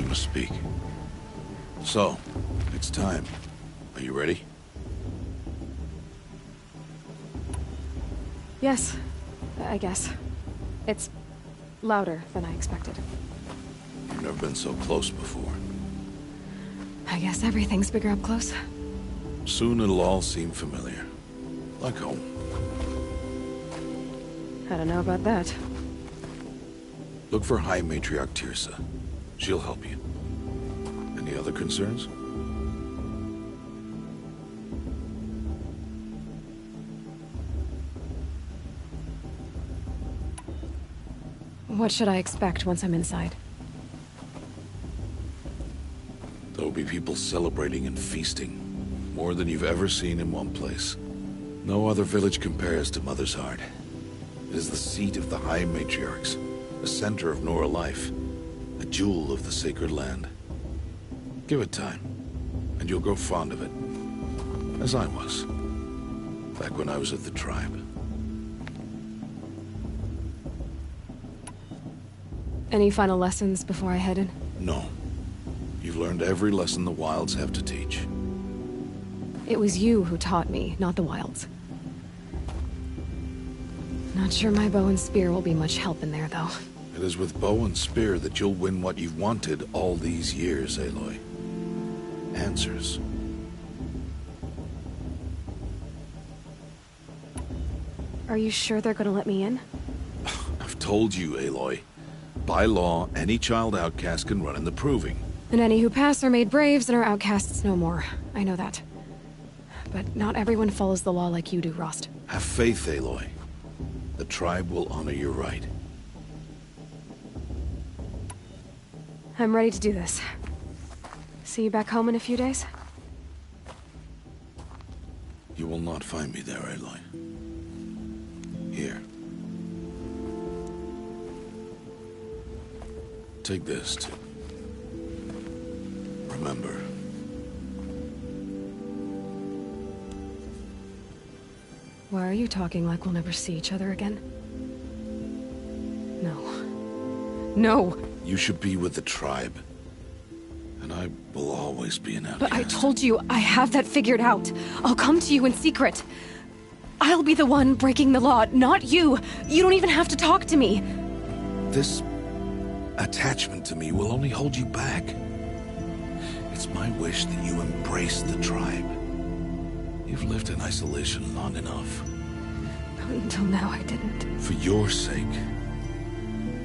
to speak. So, it's time. Are you ready? Yes, I guess. It's louder than I expected. You've never been so close before. I guess everything's bigger up close. Soon it'll all seem familiar. Like home. I don't know about that. Look for High Matriarch Tirsa. She'll help you. Any other concerns? What should I expect once I'm inside? There'll be people celebrating and feasting. More than you've ever seen in one place. No other village compares to Mother's Heart. It is the seat of the High Matriarchs, the center of Nora life, a jewel of the sacred land. Give it time, and you'll grow fond of it. As I was, back when I was at the tribe. Any final lessons before I head in? No. You've learned every lesson the Wilds have to teach. It was you who taught me, not the Wilds. Not sure my bow and spear will be much help in there, though. It is with bow and spear that you'll win what you've wanted all these years, Aloy. Answers. Are you sure they're gonna let me in? I've told you, Aloy. By law, any child outcast can run in the Proving. And any who pass are made braves and are outcasts no more. I know that. But not everyone follows the law like you do, Rost. Have faith, Aloy. The tribe will honor your right. I'm ready to do this. See you back home in a few days? You will not find me there, Aloy. Here. Take this to remember. Why are you talking like we'll never see each other again? No. No! You should be with the tribe. And I will always be an outcast. But I told you, I have that figured out. I'll come to you in secret. I'll be the one breaking the law, not you. You don't even have to talk to me. This attachment to me will only hold you back. It's my wish that you embrace the tribe. You've lived in isolation long enough. Until now, I didn't. For your sake,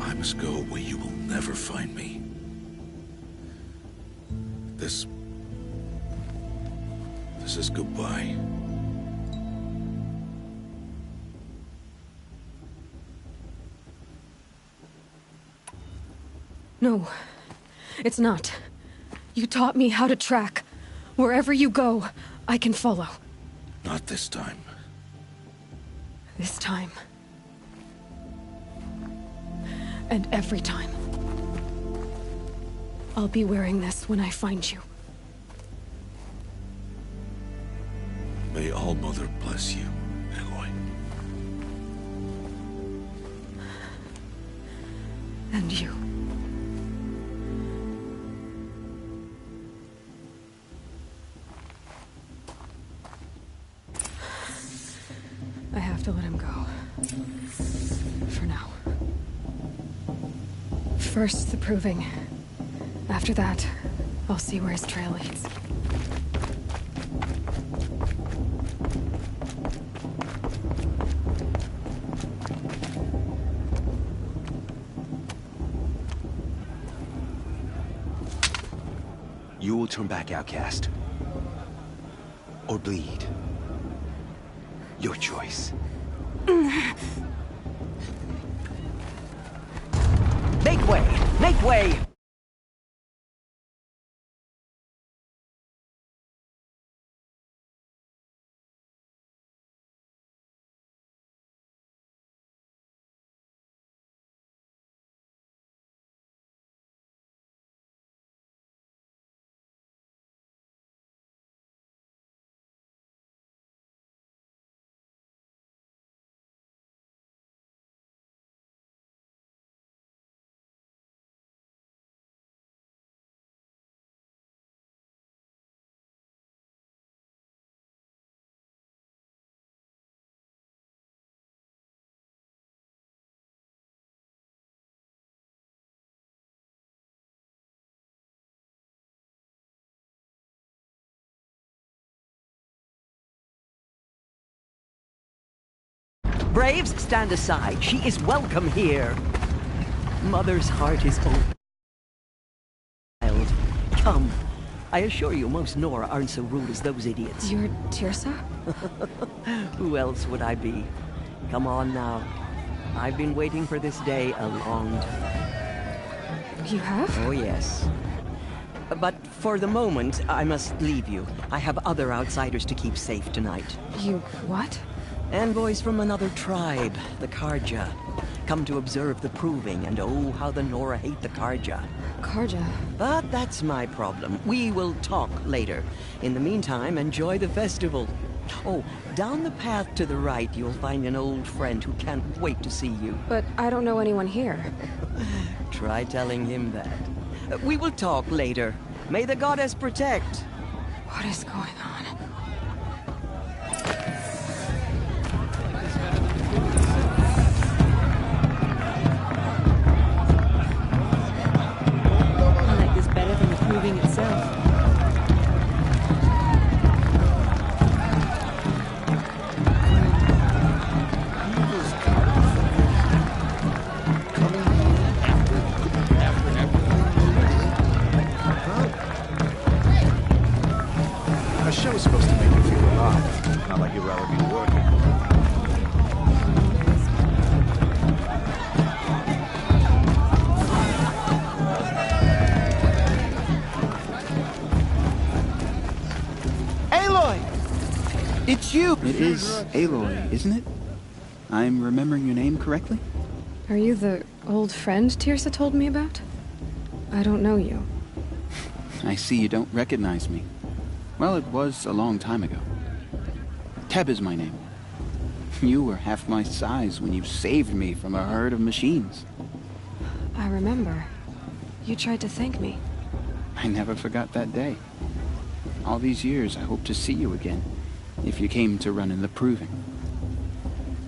I must go where you will never find me. This is goodbye. No, it's not. You taught me how to track. Wherever you go, I can follow. Not this time. This time. And every time. I'll be wearing this when I find you. May All-Mother bless you, Aloy. And you. I have to let him go. For now. First, the Proving. After that, I'll see where his trail leads. You will turn back, outcast. Or bleed. Your choice. Make way! Make way! Braves, stand aside. She is welcome here. Mother's heart is open. Child, come. I assure you, most Nora aren't so rude as those idiots. You're Tirsa? Who else would I be? Come on now. I've been waiting for this day a long time. You have? Oh, yes. But for the moment, I must leave you. I have other outsiders to keep safe tonight. You what? Envoys from another tribe, the Karja. Come to observe the proving, and oh, how the Nora hate the Karja. Karja. But that's my problem. We will talk later. In the meantime, enjoy the festival. Oh, down the path to the right, you'll find an old friend who can't wait to see you. But I don't know anyone here. Try telling him that. We will talk later. May the goddess protect. What is going on? I like this better than the proving itself. A show's supposed to make you feel alive, not like you'd rather be working. Aloy! It's you! It is Aloy, isn't it? I'm remembering your name correctly? Are you the old friend Tirsa told me about? I don't know you. I see you don't recognize me. Well, it was a long time ago. Teb is my name. You were half my size when you saved me from a herd of machines. I remember. You tried to thank me. I never forgot that day. All these years, I hope to see you again, if you came to run in the proving.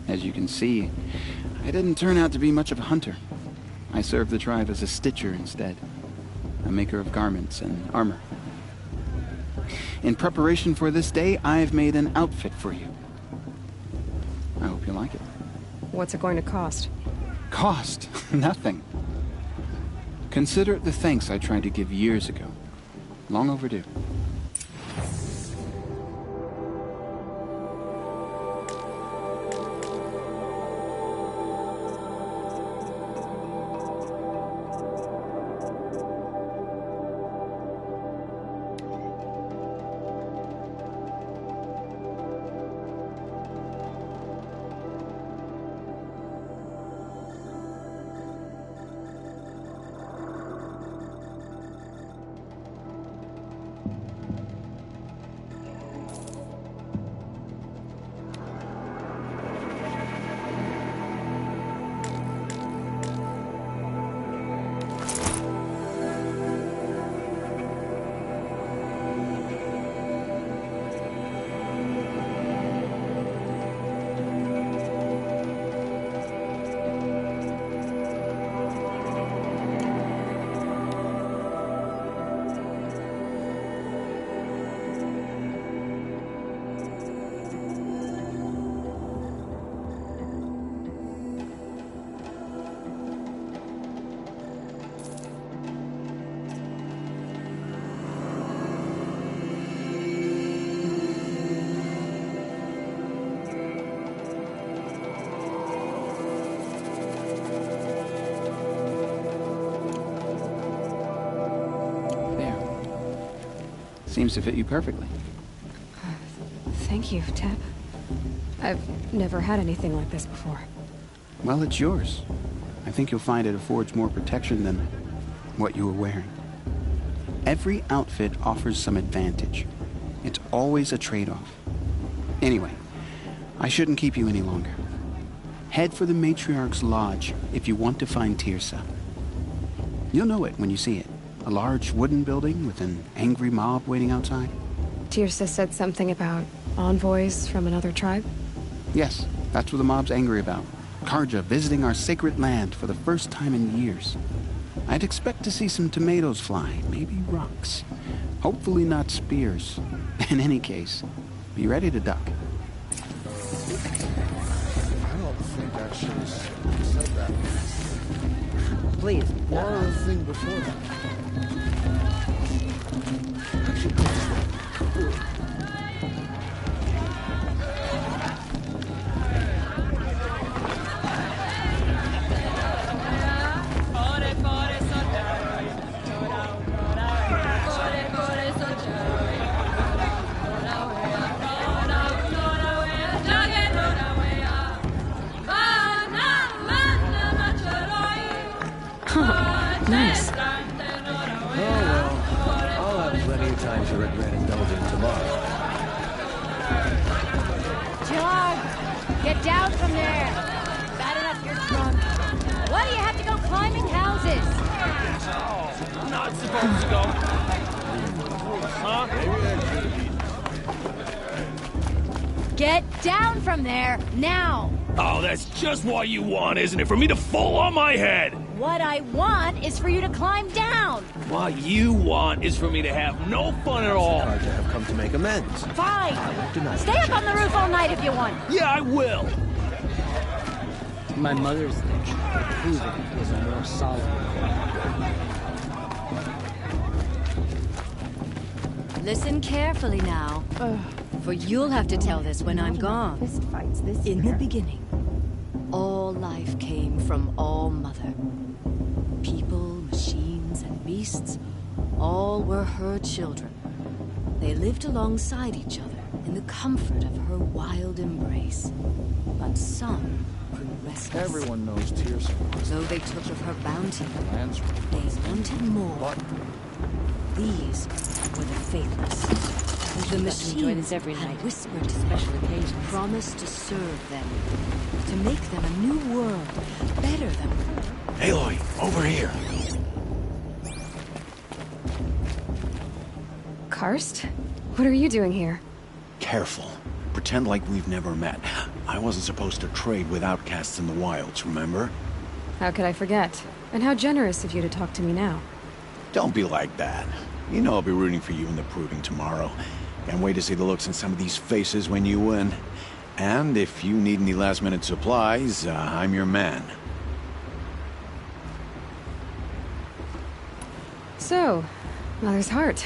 As you can see, I didn't turn out to be much of a hunter. I served the tribe as a stitcher instead, a maker of garments and armor. In preparation for this day, I've made an outfit for you. I hope you like it. What's it going to cost? Cost? Nothing. Consider it the thanks I tried to give years ago. Long overdue. Seems to fit you perfectly. Thank you, Teb. I've never had anything like this before. Well, it's yours. I think you'll find it affords more protection than what you were wearing. Every outfit offers some advantage. It's always a trade-off. Anyway, I shouldn't keep you any longer. Head for the Matriarch's Lodge if you want to find Tirsa. You'll know it when you see it. A large wooden building with an angry mob waiting outside. Tirsa said something about envoys from another tribe? Yes, that's what the mob's angry about. Karja visiting our sacred land for the first time in years. I'd expect to see some tomatoes fly, maybe rocks. Hopefully not spears. In any case, be ready to duck. I don't please. Or the thing before that. Nice. Oh well, I'll have plenty of time to regret indulging tomorrow. John, get down from there. Bad enough you're drunk. Why do you have to go climbing houses? I'm not supposed to go. Huh? Get down from there, now! Oh, that's just what you want, isn't it? For me to fall on my head! What I want is for you to climb down! What you want is for me to have no fun at all. Hard to have come to make amends. Fine! Do not Stay up on the roof all night if you want! Yeah, I will. My mother's nature proving was a more solid one. Listen carefully now, for you'll have to tell this when I'm gone. Fist fights this In the beginning, all life came from All Mother. People, machines, and beasts, all were her children. They lived alongside each other in the comfort of her wild embrace. But some grew restless. Everyone knows tears. Though they took of her bounty, Lands. they wanted more. These were the faithless. The machines every had night. whispered to special occasions, promised to serve them, to make them a new world, better than. Aloy, over here. Karst? What are you doing here? Careful. Pretend like we've never met. I wasn't supposed to trade with outcasts in the wilds, remember? How could I forget? And how generous of you to talk to me now. Don't be like that. You know I'll be rooting for you in the proving tomorrow. Can't wait to see the looks in some of these faces when you win. And if you need any last-minute supplies, I'm your man. So, Mother's Heart.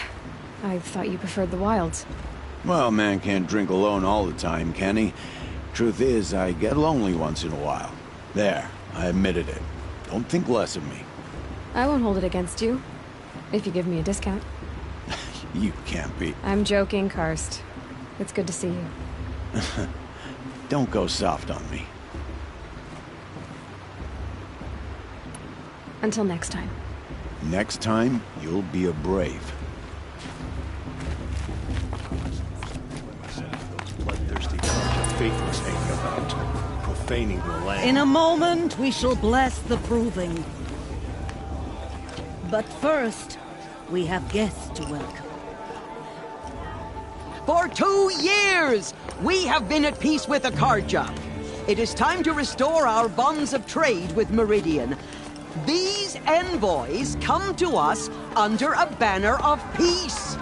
I thought you preferred the wilds. Well, man can't drink alone all the time, can he? Truth is, I get lonely once in a while. There, I admitted it. Don't think less of me. I won't hold it against you, if you give me a discount. You can't be. I'm joking, Karst. It's good to see you. Don't go soft on me. Until next time. Next time, you'll be a brave. Those bloodthirsty Karja faithless hanging about, profaning the land. In a moment, we shall bless the proving. But first, we have guests to welcome. For 2 years, we have been at peace with the Karja. It is time to restore our bonds of trade with Meridian. These envoys come to us under a banner of peace.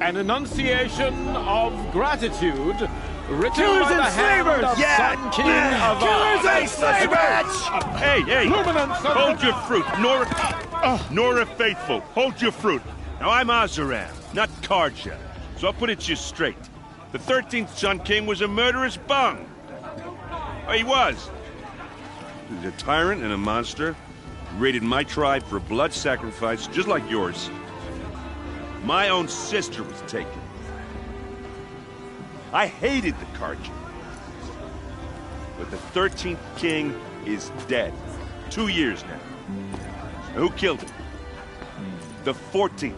An enunciation of gratitude written Killers by and the hand slavers! of Sun King of Killers and slavers! Hey, hey! Luminance of Hold the- your fruit, Nora Faithful. Hold your fruit. Now, I'm Azaram, not Karja, so I'll put it to you straight. The 13th Sun King was a murderous bung. Oh, he was. He was a tyrant and a monster. He raided my tribe for a blood sacrifice, just like yours. My own sister was taken. I hated the Karja. But the 13th king is dead. 2 years now. Now, who killed him? The 14th.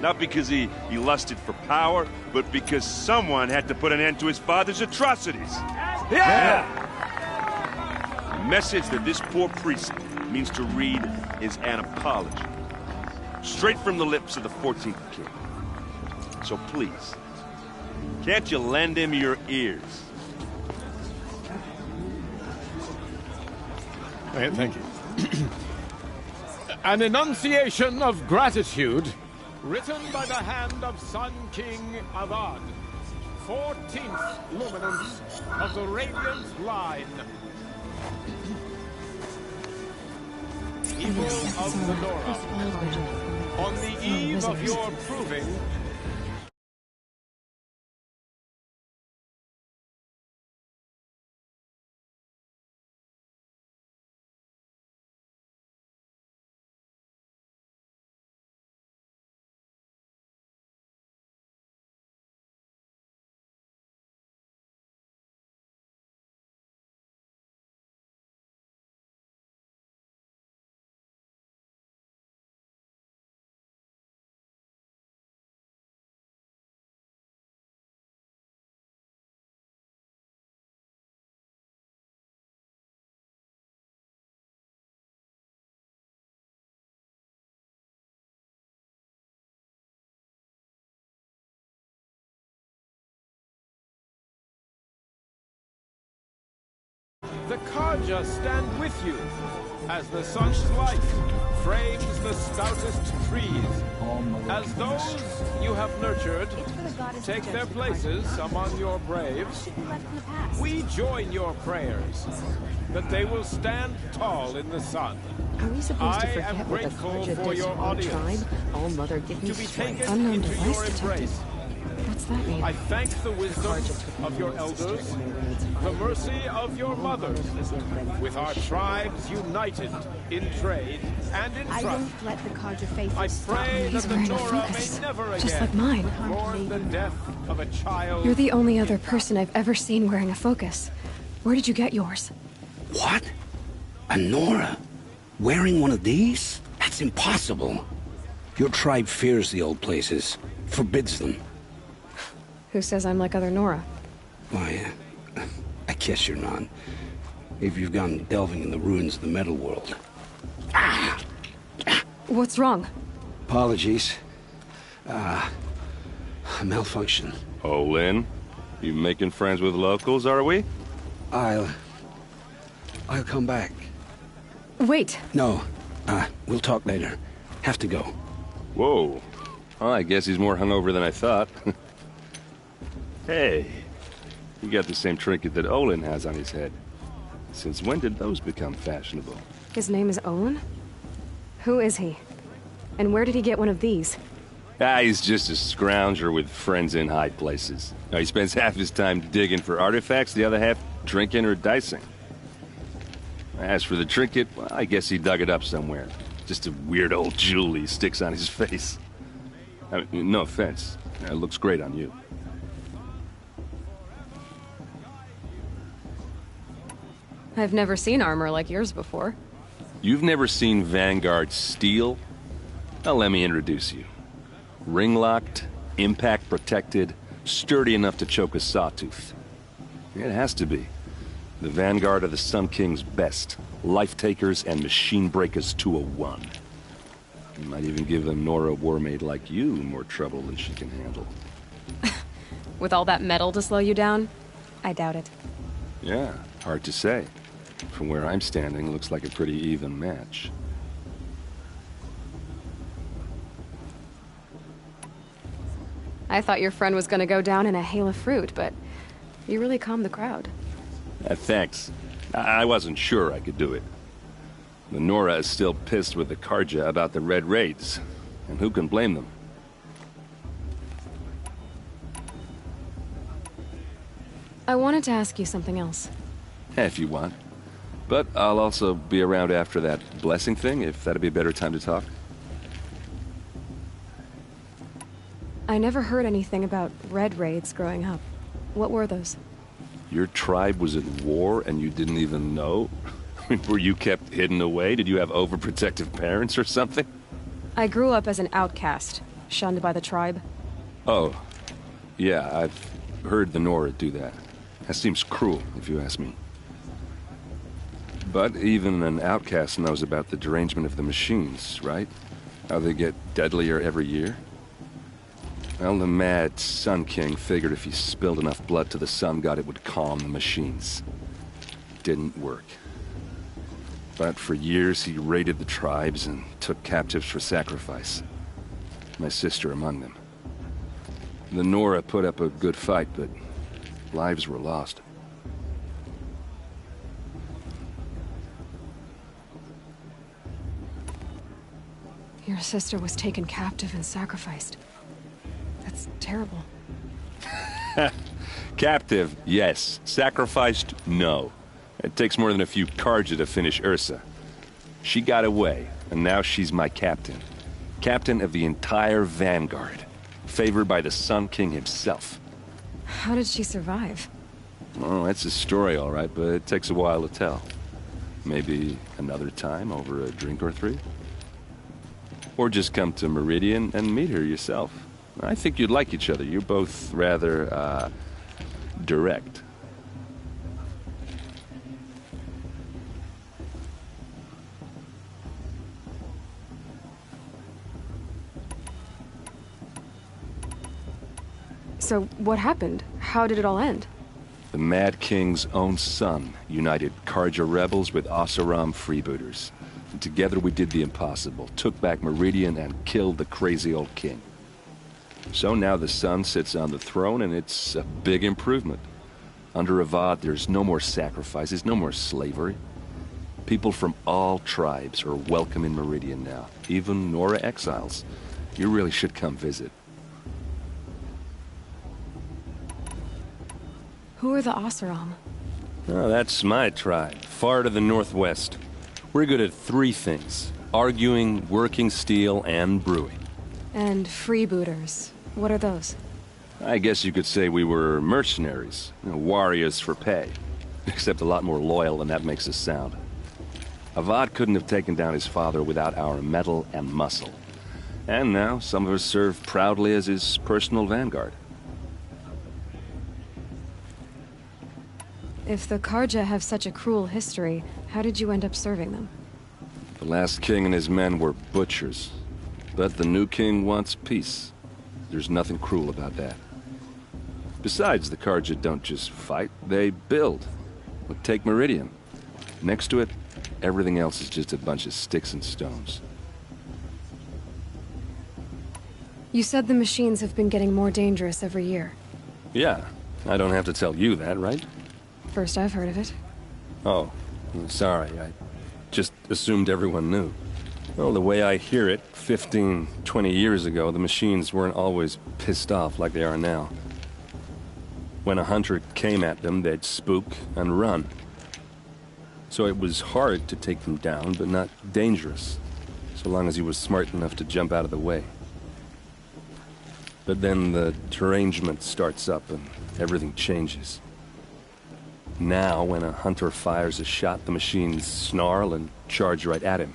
Not because he lusted for power, but because someone had to put an end to his father's atrocities. Yeah! The message that this poor priest means to read is an apology. Straight from the lips of the 14th king. So please, can't you lend him your ears? Thank you. An enunciation of gratitude written by the hand of Sun King Avad, 14th luminance of the Radiant line. People of the Nora, on the eve of your proving, the Karja stand with you, as the sun's light frames the stoutest trees, as those you have nurtured take their places among your braves. We join your prayers, that they will stand tall in the sun. Are we supposed to I forget am what the grateful Karja for does your to our audience, tribe? All Mother give me to be strength. taken Unknown into device your detected. embrace. What's that mean? I thank the wisdom of your elders, the mercy of your mothers, with our tribes united in trade and in I trust. won't let the Karja faithful I stop pray me. that the wearing a Nora focus, may never just again like mine. mourn the death of a child. You're the only other person I've ever seen wearing a focus. Where did you get yours? What? A Nora? Wearing one of these? That's impossible. Your tribe fears the old places, forbids them. Who says I'm like other Nora? Why, I guess you're not. If you've gone delving in the ruins of the metal world. What's wrong? Apologies. A malfunction. Oh, Lynn? You making friends with locals, are we? I'll come back. Wait. No. We'll talk later. Have to go. Whoa. Well, I guess he's more hungover than I thought. Hey, you got the same trinket that Olin has on his head. Since when did those become fashionable? His name is Olin? Who is he? And where did he get one of these? He's just a scrounger with friends in high places. Now, he spends half his time digging for artifacts, the other half drinking or dicing. As for the trinket, well, I guess he dug it up somewhere. Just a weird old jewel he sticks on his face. I mean, no offense. It looks great on you. I've never seen armor like yours before. You've never seen Vanguard steel? Well, let me introduce you. Ring-locked, impact-protected, sturdy enough to choke a sawtooth. It has to be. The Vanguard of the Sun King's best. Life-takers and machine breakers to a one. You might even give a Nora war-maid like you more trouble than she can handle. With all that metal to slow you down? I doubt it. Yeah, hard to say. From where I'm standing, looks like a pretty even match. I thought your friend was gonna go down in a hail of fruit, but you really calmed the crowd. Thanks. I wasn't sure I could do it. The Nora is still pissed with the Karja about the Red Raids, and who can blame them? I wanted to ask you something else. If you want. But I'll also be around after that blessing thing, if that'd be a better time to talk. I never heard anything about Red Raids growing up. What were those? Your tribe was at war and you didn't even know? Were you kept hidden away? Did you have overprotective parents or something? I grew up as an outcast, shunned by the tribe. Oh, yeah, I've heard the Nora do that. That seems cruel, if you ask me. But even an outcast knows about the derangement of the machines, right? How they get deadlier every year? Well, the mad Sun King figured if he spilled enough blood to the Sun God, it would calm the machines. Didn't work. But for years, he raided the tribes and took captives for sacrifice. my sister among them. The Nora put up a good fight, but lives were lost. Your sister was taken captive and sacrificed. That's terrible. Captive, yes. Sacrificed, no. It takes more than a few Carja to finish Ursa. She got away, and now she's my captain. Captain of the entire Vanguard. Favored by the Sun King himself. How did she survive? Oh, that's a story, all right, but it takes a while to tell. Maybe another time over a drink or three? Or just come to Meridian and meet her yourself. I think you'd like each other. You're both rather, direct. So, what happened? How did it all end? The Mad King's own son united Carja rebels with Oseram freebooters. And together we did the impossible, took back Meridian and killed the crazy old king. So now the son sits on the throne and it's a big improvement. Under Avad, there's no more sacrifices, no more slavery. People from all tribes are welcome in Meridian now, even Nora exiles. You really should come visit. Who are the Oseram? Oh, that's my tribe, far to the northwest. We're good at three things: arguing, working steel, and brewing. And freebooters. What are those? I guess you could say we were mercenaries, warriors for pay. Except a lot more loyal than that makes us sound. Avad couldn't have taken down his father without our metal and muscle. And now some of us serve proudly as his personal vanguard. If the Carja have such a cruel history, how did you end up serving them? The last king and his men were butchers. But the new king wants peace. There's nothing cruel about that. Besides, the Carja don't just fight, they build. But take Meridian. Next to it, everything else is just a bunch of sticks and stones. You said the machines have been getting more dangerous every year. Yeah, I don't have to tell you that, right? First I've heard of it. Oh, sorry, I just assumed everyone knew. Well, the way I hear it, 15, 20 years ago, the machines weren't always pissed off like they are now. When a hunter came at them, they'd spook and run. So it was hard to take them down, but not dangerous, so long as he was smart enough to jump out of the way. But then the derangement starts up and everything changes. Now, when a hunter fires a shot, the machines snarl and charge right at him.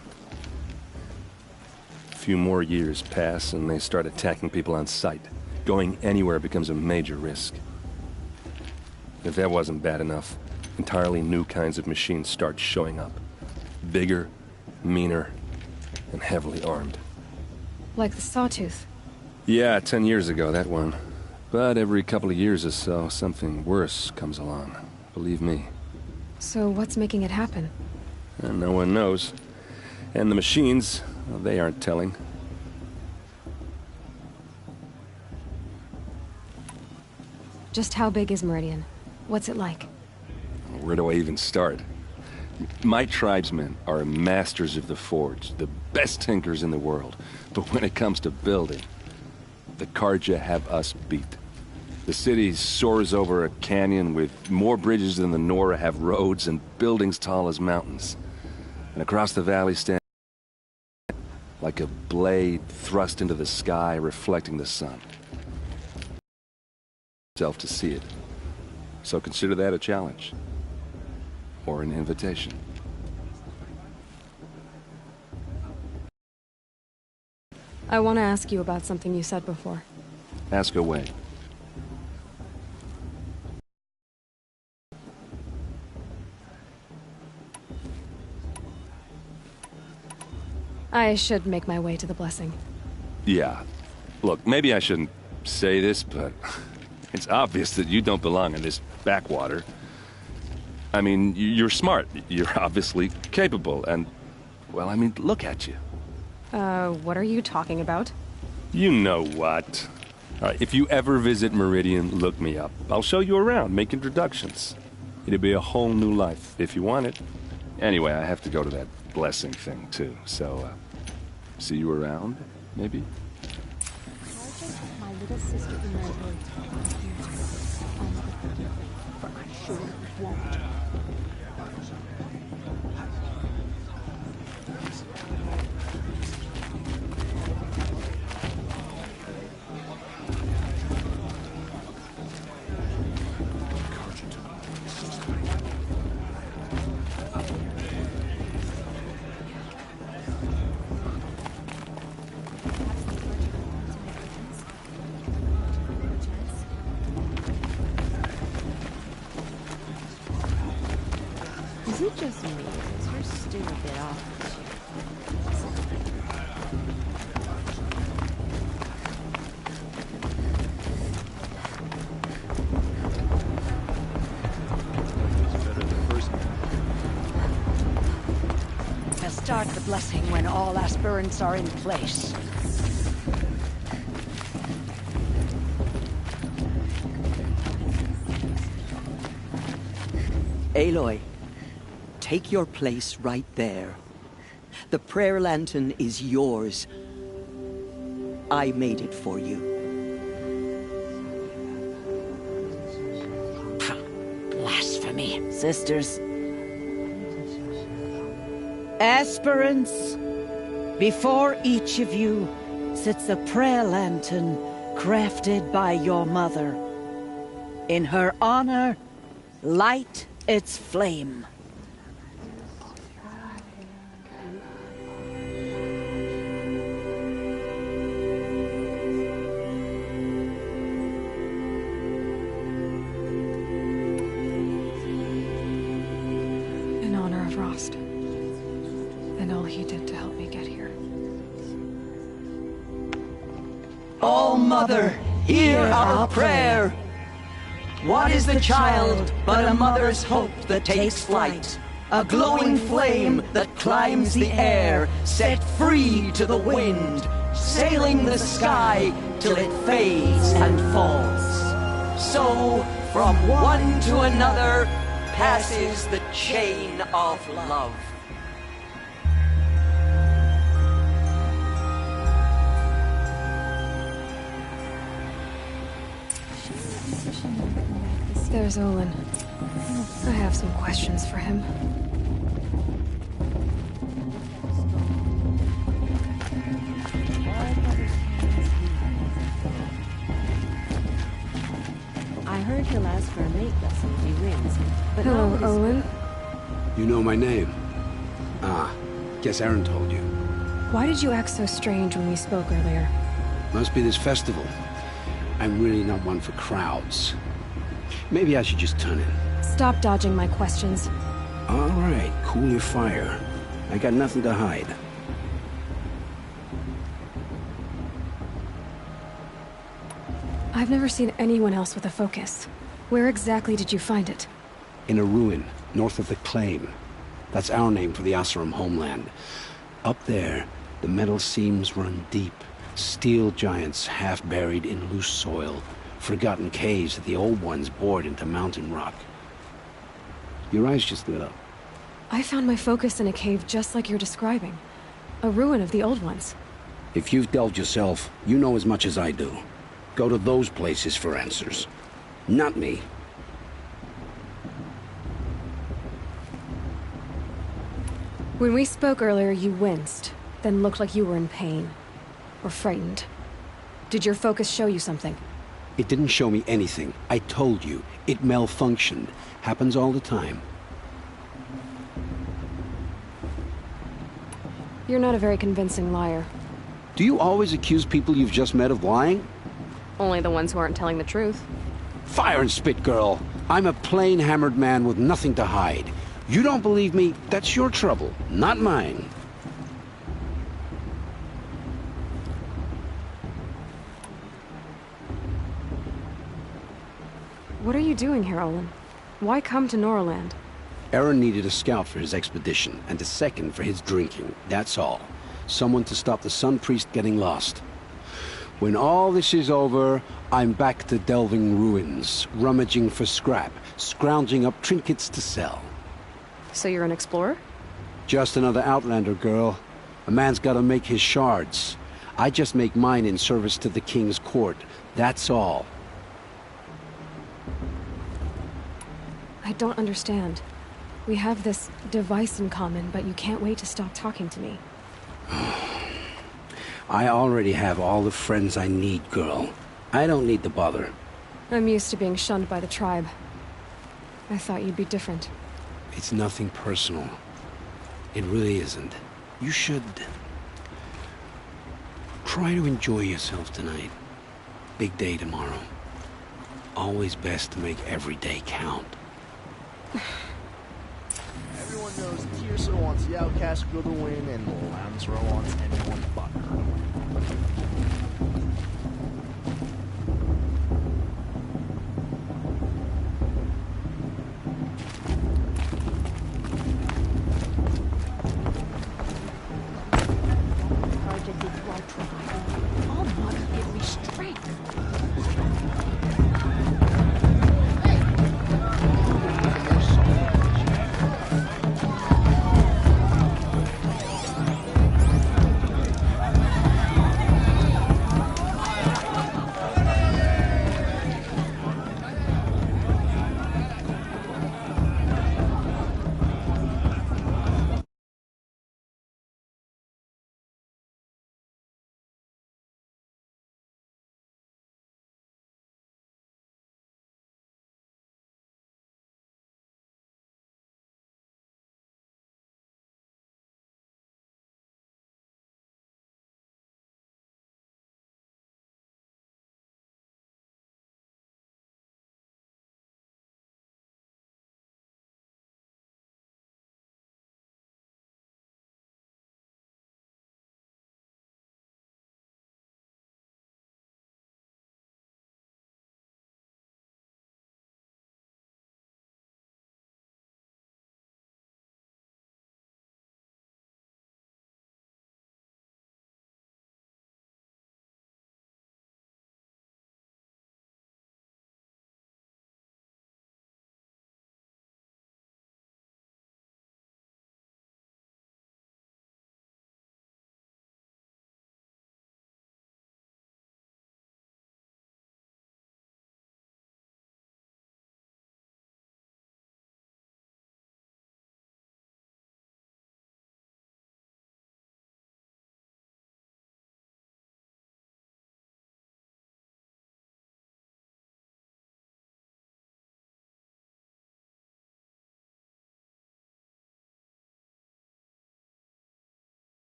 A few more years pass and they start attacking people on sight. Going anywhere becomes a major risk. If that wasn't bad enough, entirely new kinds of machines start showing up. Bigger, meaner, and heavily armed. Like the Sawtooth? Yeah, 10 years ago, that one. But every couple of years or so, something worse comes along. Believe me. So what's making it happen? And no one knows. And the machines, well, they aren't telling. Just how big is Meridian? What's it like? Where do I even start? My tribesmen are masters of the forge, the best tinkers in the world. But when it comes to building, the Carja have us beat. The city soars over a canyon with more bridges than the Nora have roads and buildings tall as mountains. And across the valley stands like a blade thrust into the sky, reflecting the sun. Self to see it. So consider that a challenge. Or an invitation. I want to ask you about something you said before. Ask away. I should make my way to the blessing. Yeah. Look, maybe I shouldn't say this, but it's obvious that you don't belong in this backwater. I mean, you're smart. You're obviously capable, and, well, I mean, look at you. What are you talking about? You know what? All right, if you ever visit Meridian, look me up. I'll show you around, make introductions. It'll be a whole new life, if you want it. Anyway, I have to go to that blessing thing, too. So, see you around, maybe? My little sister in my room. But I'm sure it won't. Is it just me? Is her still a bit off? We'll start the blessing when all aspirants are in place. Aloy, take your place right there. The prayer lantern is yours. I made it for you. Blasphemy. Sisters. Aspirants, before each of you sits a prayer lantern crafted by your mother. In her honor, light its flame. In honor of Rost. And all he did to help me get here. Oh, Mother, hear our prayer. What is the child but a mother's hope that takes flight? A glowing flame that climbs the air, set free to the wind, sailing the sky till it fades and falls. So, from one to another, passes the chain of love. There's Olin. I have some questions for him. I heard he'll ask for a mate lesson if he wins. But Hello, Olin. You know my name? Ah, guess Aaron told you. Why did you act so strange when we spoke earlier? Must be this festival. I'm really not one for crowds. Maybe I should just turn in. Stop dodging my questions. All right, cool your fire. I got nothing to hide. I've never seen anyone else with a focus. Where exactly did you find it? In a ruin, north of the Claim. That's our name for the Oseram homeland. Up there, the metal seams run deep. Steel giants half buried in loose soil. Forgotten caves that the old ones bored into mountain rock. Your eyes just lit up. I found my focus in a cave just like you're describing. A ruin of the old ones. If you've delved yourself, you know as much as I do. Go to those places for answers. Not me. When we spoke earlier, you winced, then looked like you were in pain. Or frightened. Did your focus show you something? It didn't show me anything. I told you. It malfunctioned. Happens all the time. You're not a very convincing liar. Do you always accuse people you've just met of lying? Only the ones who aren't telling the truth. Fire and spit, girl. I'm a plain hammered man with nothing to hide. You don't believe me, that's your trouble, not mine. What are you doing here, Olin? Why come to Noraland? Aaron needed a scout for his expedition, and a second for his drinking, that's all. Someone to stop the Sun Priest getting lost. When all this is over, I'm back to delving ruins, rummaging for scrap, scrounging up trinkets to sell. So you're an explorer? Just another Outlander, girl. A man's gotta make his shards. I just make mine in service to the King's court. That's all. I don't understand. We have this device in common, but you can't wait to stop talking to me. I already have all the friends I need, girl. I don't need the bother. I'm used to being shunned by the tribe. I thought you'd be different. It's nothing personal. It really isn't. You should... try to enjoy yourself tonight. Big day tomorrow. Always best to make every day count. Everyone knows Tirso wants the Outcast girl to win, and Lancero wants anyone but her.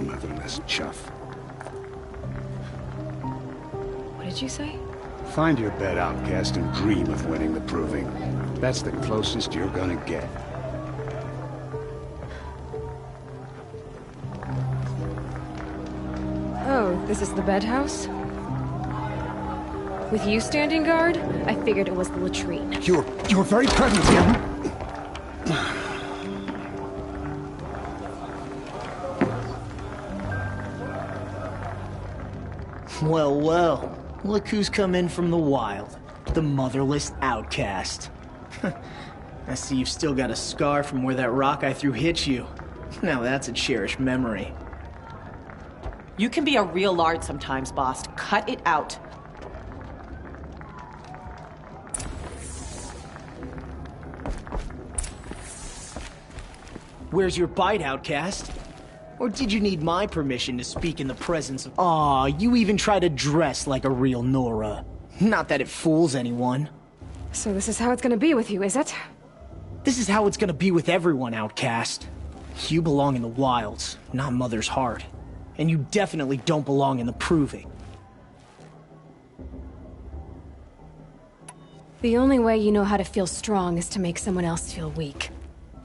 Motherless chuff. What did you say? Find your bed, outcast, and dream of winning the proving. That's the closest you're gonna get. Oh, this is the bedhouse? With you standing guard, I figured it was the latrine. Your very presence here... Well, well. Look who's come in from the wild. The motherless outcast. I see you've still got a scar from where that rock I threw hit you. Now that's a cherished memory. You can be a real lard sometimes, boss. Cut it out. Where's your bite, outcast? Or did you need my permission to speak in the presence of... Aw, you even try to dress like a real Nora. Not that it fools anyone. So this is how it's gonna be with you, is it? This is how it's gonna be with everyone, outcast. You belong in the wilds, not Mother's heart. And you definitely don't belong in the proving. The only way you know how to feel strong is to make someone else feel weak.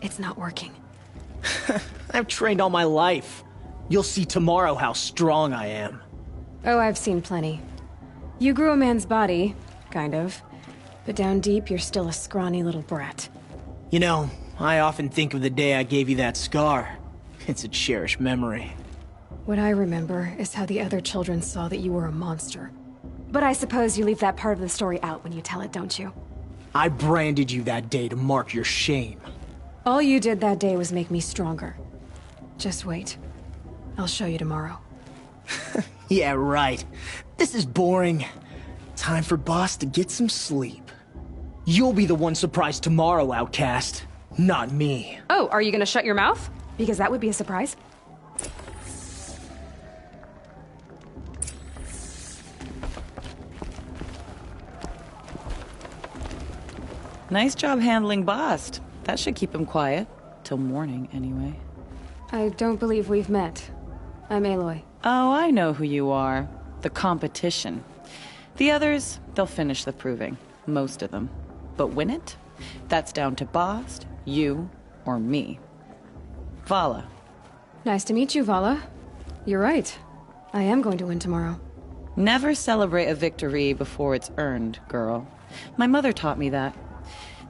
It's not working. I've trained all my life. You'll see tomorrow how strong I am. Oh, I've seen plenty. You grew a man's body, kind of. But down deep, you're still a scrawny little brat. You know, I often think of the day I gave you that scar. It's a cherished memory. What I remember is how the other children saw that you were a monster. But I suppose you leave that part of the story out when you tell it, don't you? I branded you that day to mark your shame. All you did that day was make me stronger. Just wait. I'll show you tomorrow. Yeah, right. This is boring. Time for Boss to get some sleep. You'll be the one surprised tomorrow, outcast. Not me. Oh, are you gonna shut your mouth? Because that would be a surprise. Nice job handling Bast. That should keep him quiet. Till morning, anyway. I don't believe we've met. I'm Aloy. Oh, I know who you are. The competition. The others, they'll finish the proving. Most of them. But win it? That's down to Bast, you, or me. Vala. Nice to meet you, Vala. You're right. I am going to win tomorrow. Never celebrate a victory before it's earned, girl. My mother taught me that.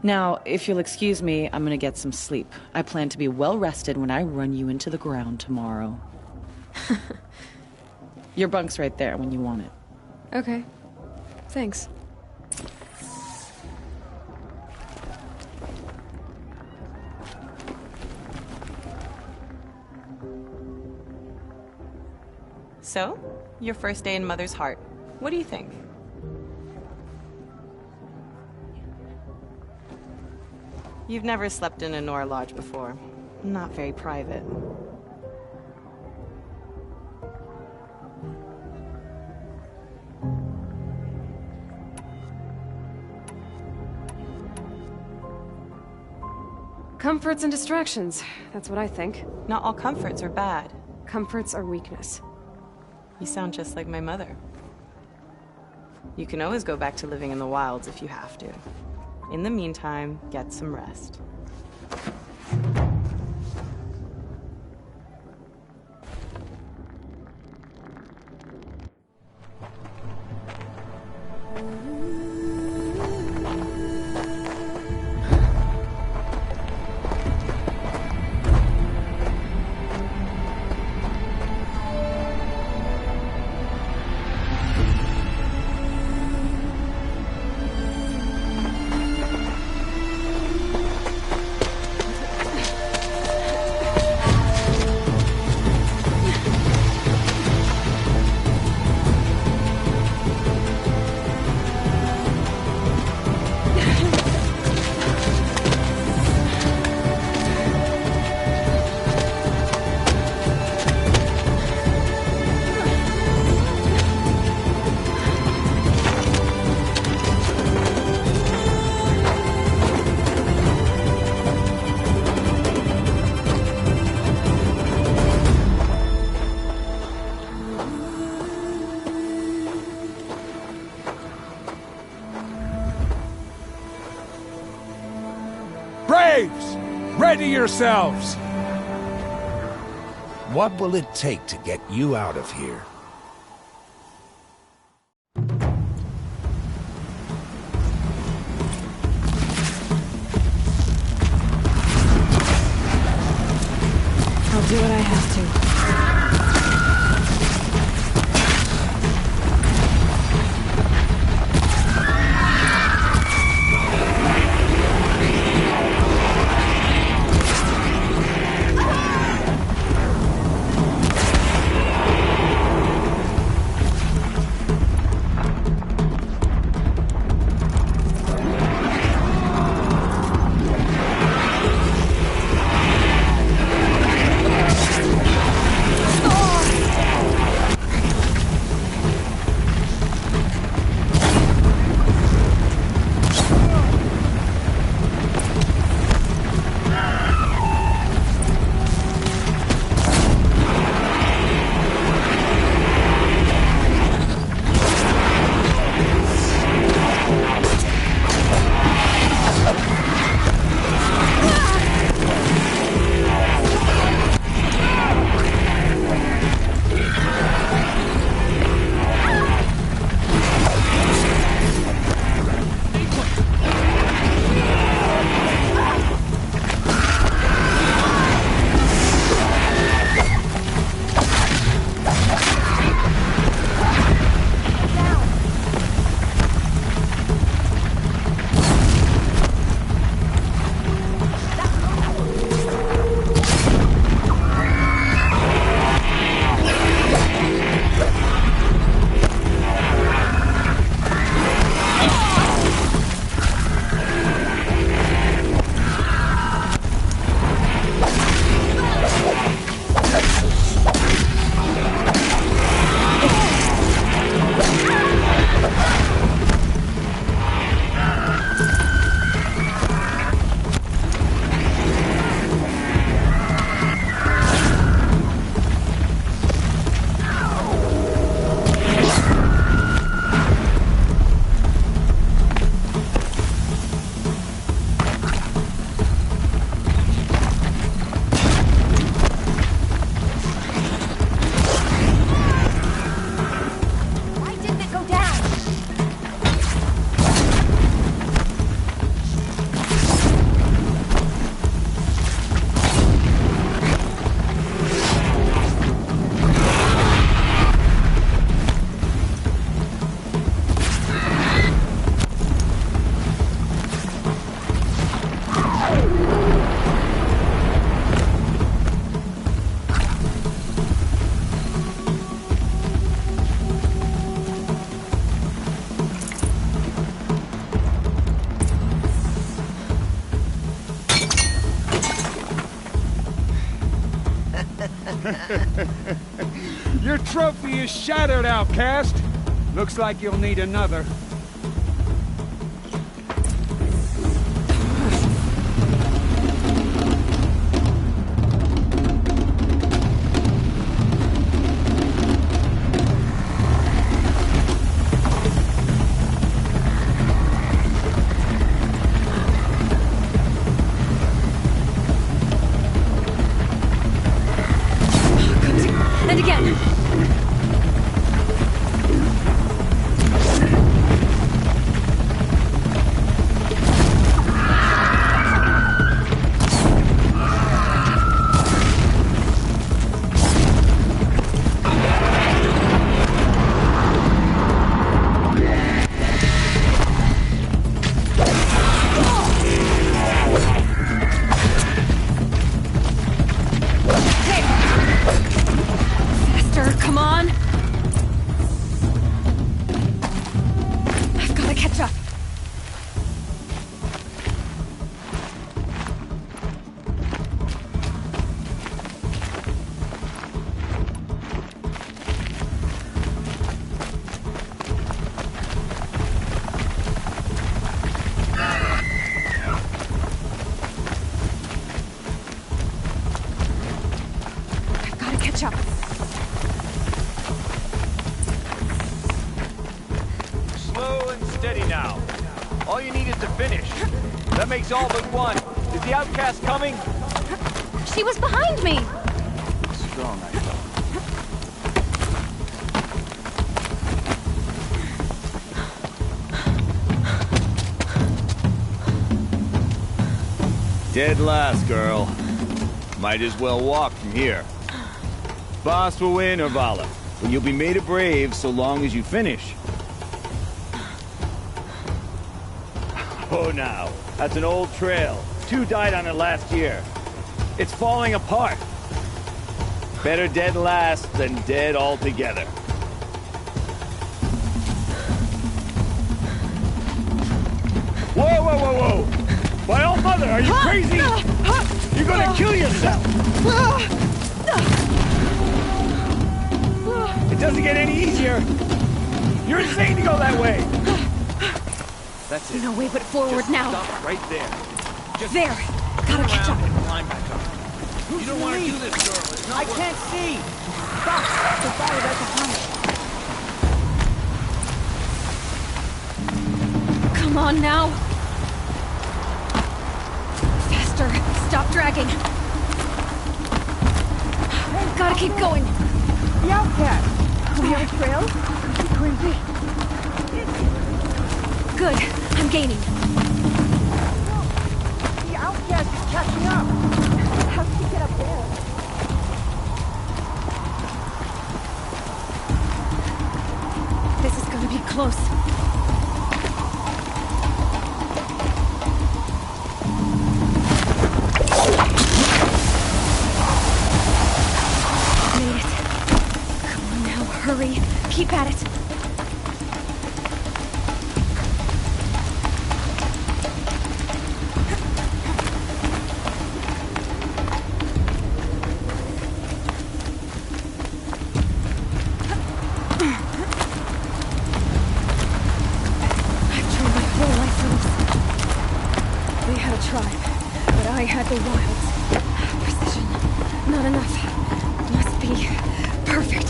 Now, if you'll excuse me, I'm gonna get some sleep. I plan to be well rested when I run you into the ground tomorrow. Your bunk's right there when you want it. Okay. Thanks. So, your first day in Mother's heart. What do you think? You've never slept in a Nora lodge before. Not very private. Comforts and distractions. That's what I think. Not all comforts are bad. Comforts are weakness. You sound just like my mother. You can always go back to living in the wilds if you have to. In the meantime, get some rest. Braves! Ready yourselves! What will it take to get you out of here? I'll do what I have to. Your trophy is shattered, outcast. Looks like you'll need another. And again. Come on! I've gotta catch up. I've gotta catch up. Slow and steady now. All you need is to finish. That makes all but one. Is the outcast coming? She was behind me! Strong, I thought. Dead last, girl. Might as well walk from here. Boss will win or Vala, but you'll be made a brave so long as you finish. Oh, now. That's an old trail. 2 died on it last year. It's falling apart. Better dead last than dead altogether. Whoa, whoa, whoa, whoa! My old mother, are you crazy? You're gonna kill yourself! It doesn't get any easier. You're insane to go that way. That's it. No way but forward Just now. Stop right there. Just There! Gotta catch up. and climb back up. You don't want to do this, girl. It's not I can't see! Stop! The fire right behind us. Come on now! Faster! Stop dragging! Gotta keep going! The outcast! We have a trail? Crazy. Good. I'm gaining. The outcast is catching up! How did he get up there? This is gonna be close. Made it. Come on now, hurry. Keep at it. They had a tribe, but I had the wilds. Precision. Not enough. Must be perfect.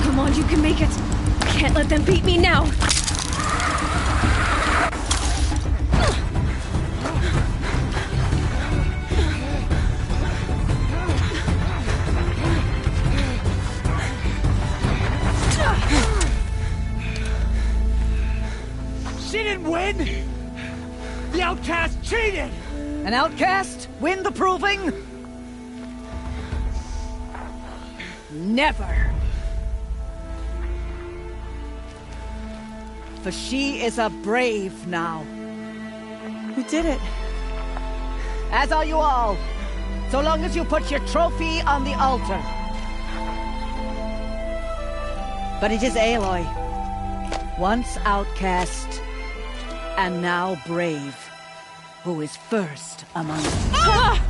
Come on, you can make it. Can't let them beat me now. She didn't win! The outcast cheated! An outcast? Win the proving? Never! For she is a brave now. We did it. As are you all. So long as you put your trophy on the altar. But it is Aloy. Once outcast, and now brave, who is first among us. Ah!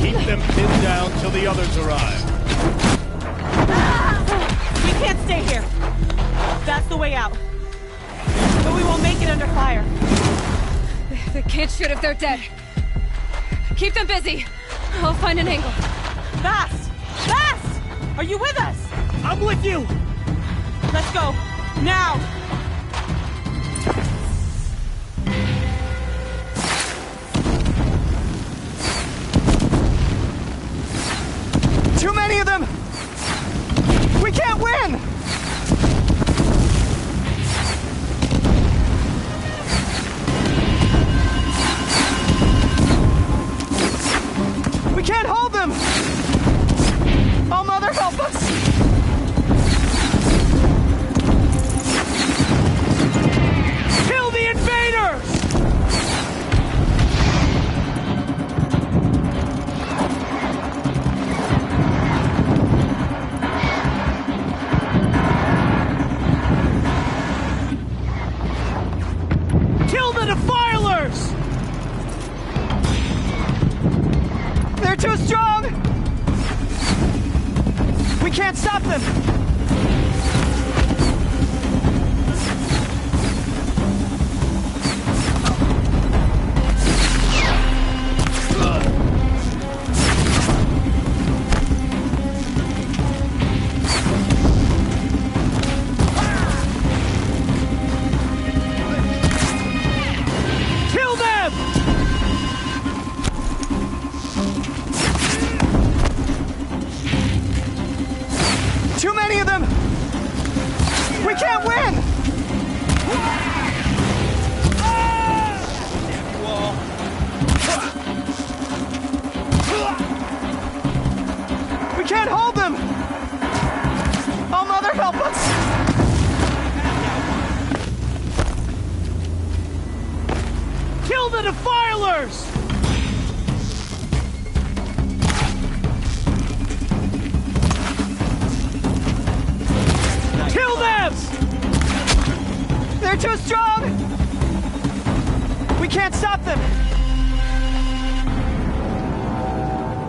Keep them pinned down till the others arrive. We can't stay here. That's the way out. But we won't make it under fire. They can't shoot if they're dead. Keep them busy. I'll find an angle. Fast! Fast! Are you with us? I'm with you! Let's go. Now! Too many of them! We can't win! We can't hold them! Oh, Mother, help us! Kill the invaders! Kill the defilers! They're too strong! We can't stop them! Kill them! Too many of them! We can't win! We can't hold them! Oh, Mother, help us! Kill the defilers! Kill them! They're too strong! We can't stop them!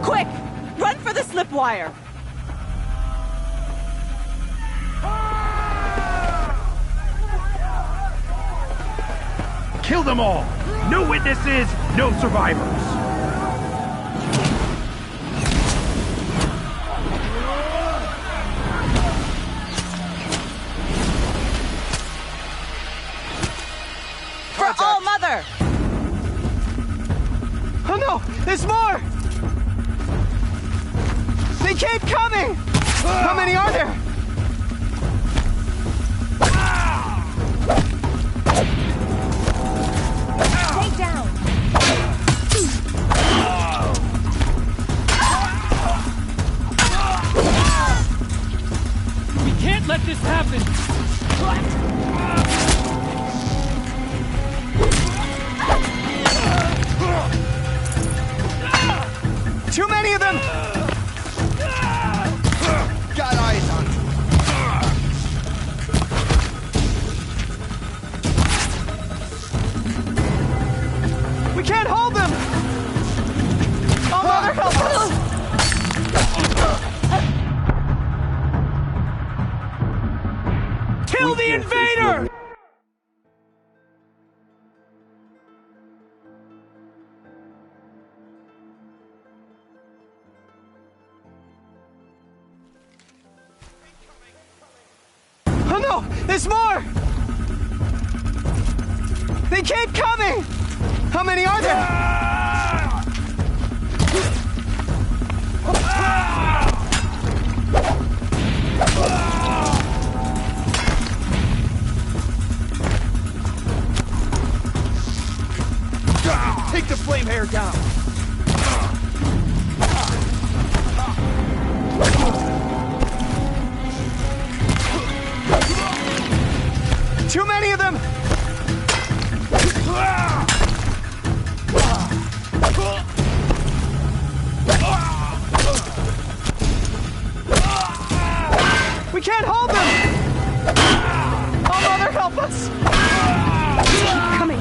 Quick! Run for the slip wire! Kill them all! No witnesses, no survivors! For All Mother! Oh no! There's more! They keep coming! How many are there? Stay down. We can't let this happen! Too many of them! Got eyes on them. We can't hold them! Oh, Mother, help us! Kill the invader! Oh no! There's more! They keep coming! How many are there? Take the flame hair down! Oh, Mother, help us! Keep coming.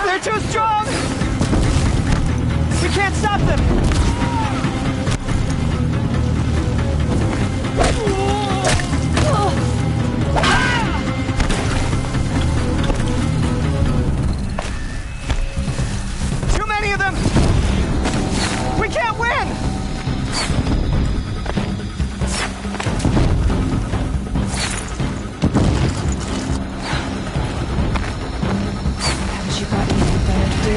They're too strong! We can't stop them! Too many of them! We can't win! Haven't you got anything better to do?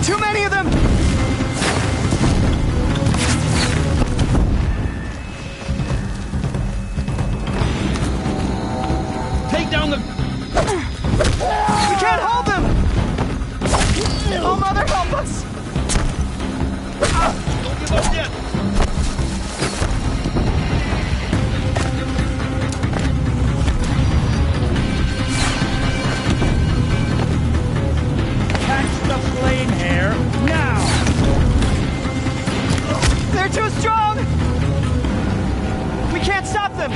Too many of them! Take down the... We can't hold them! Oh, Mother, help us! Don't give up yet! Catch the flame hair now! They're too strong! We can't stop them!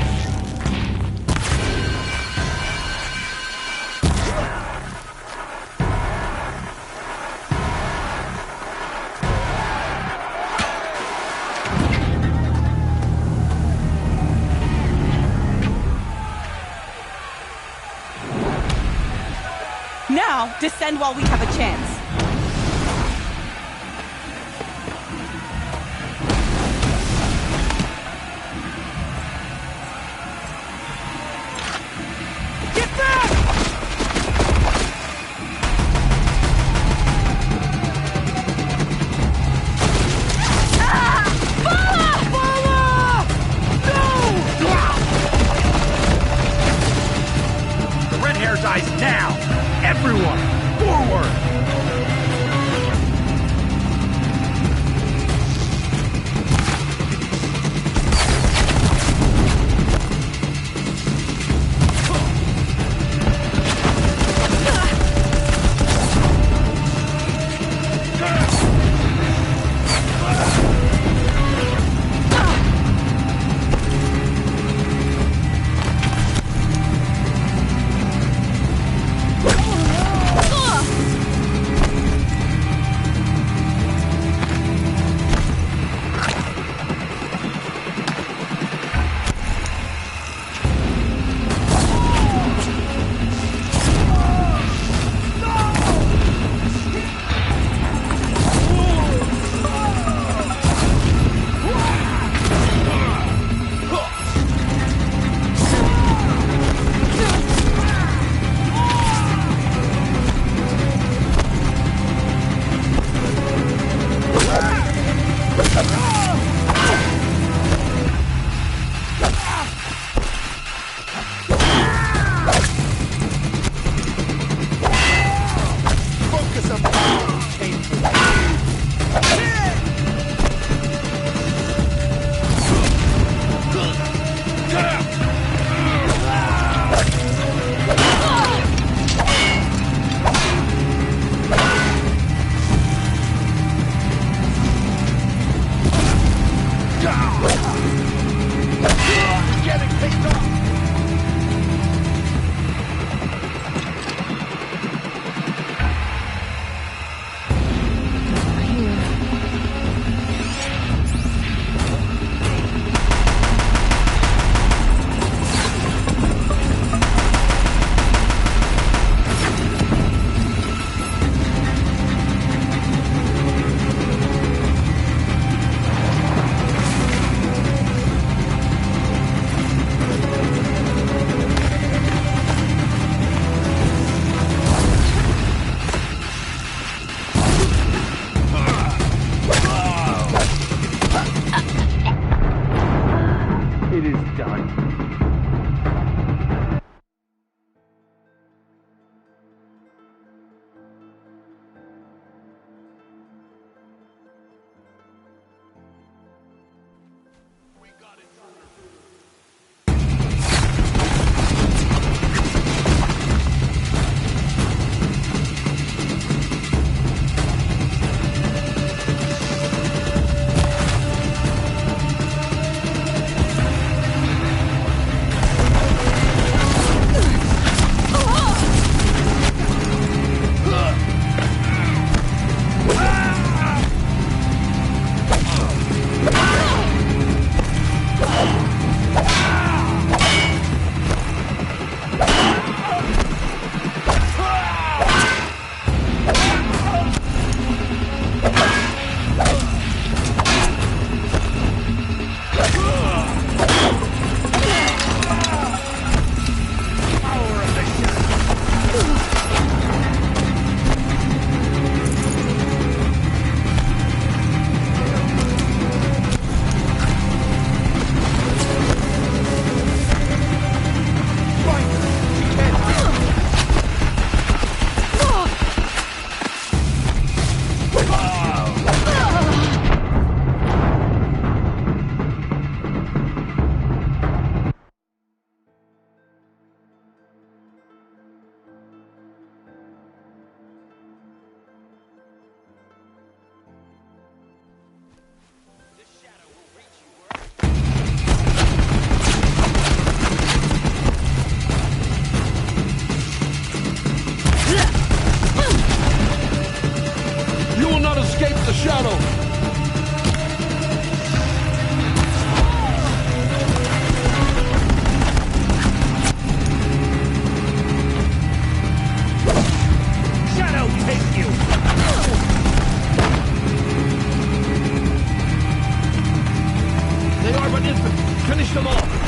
Now, descend while we have a chance. Get back! The red hair dies now! Everyone, forward! Finish them all!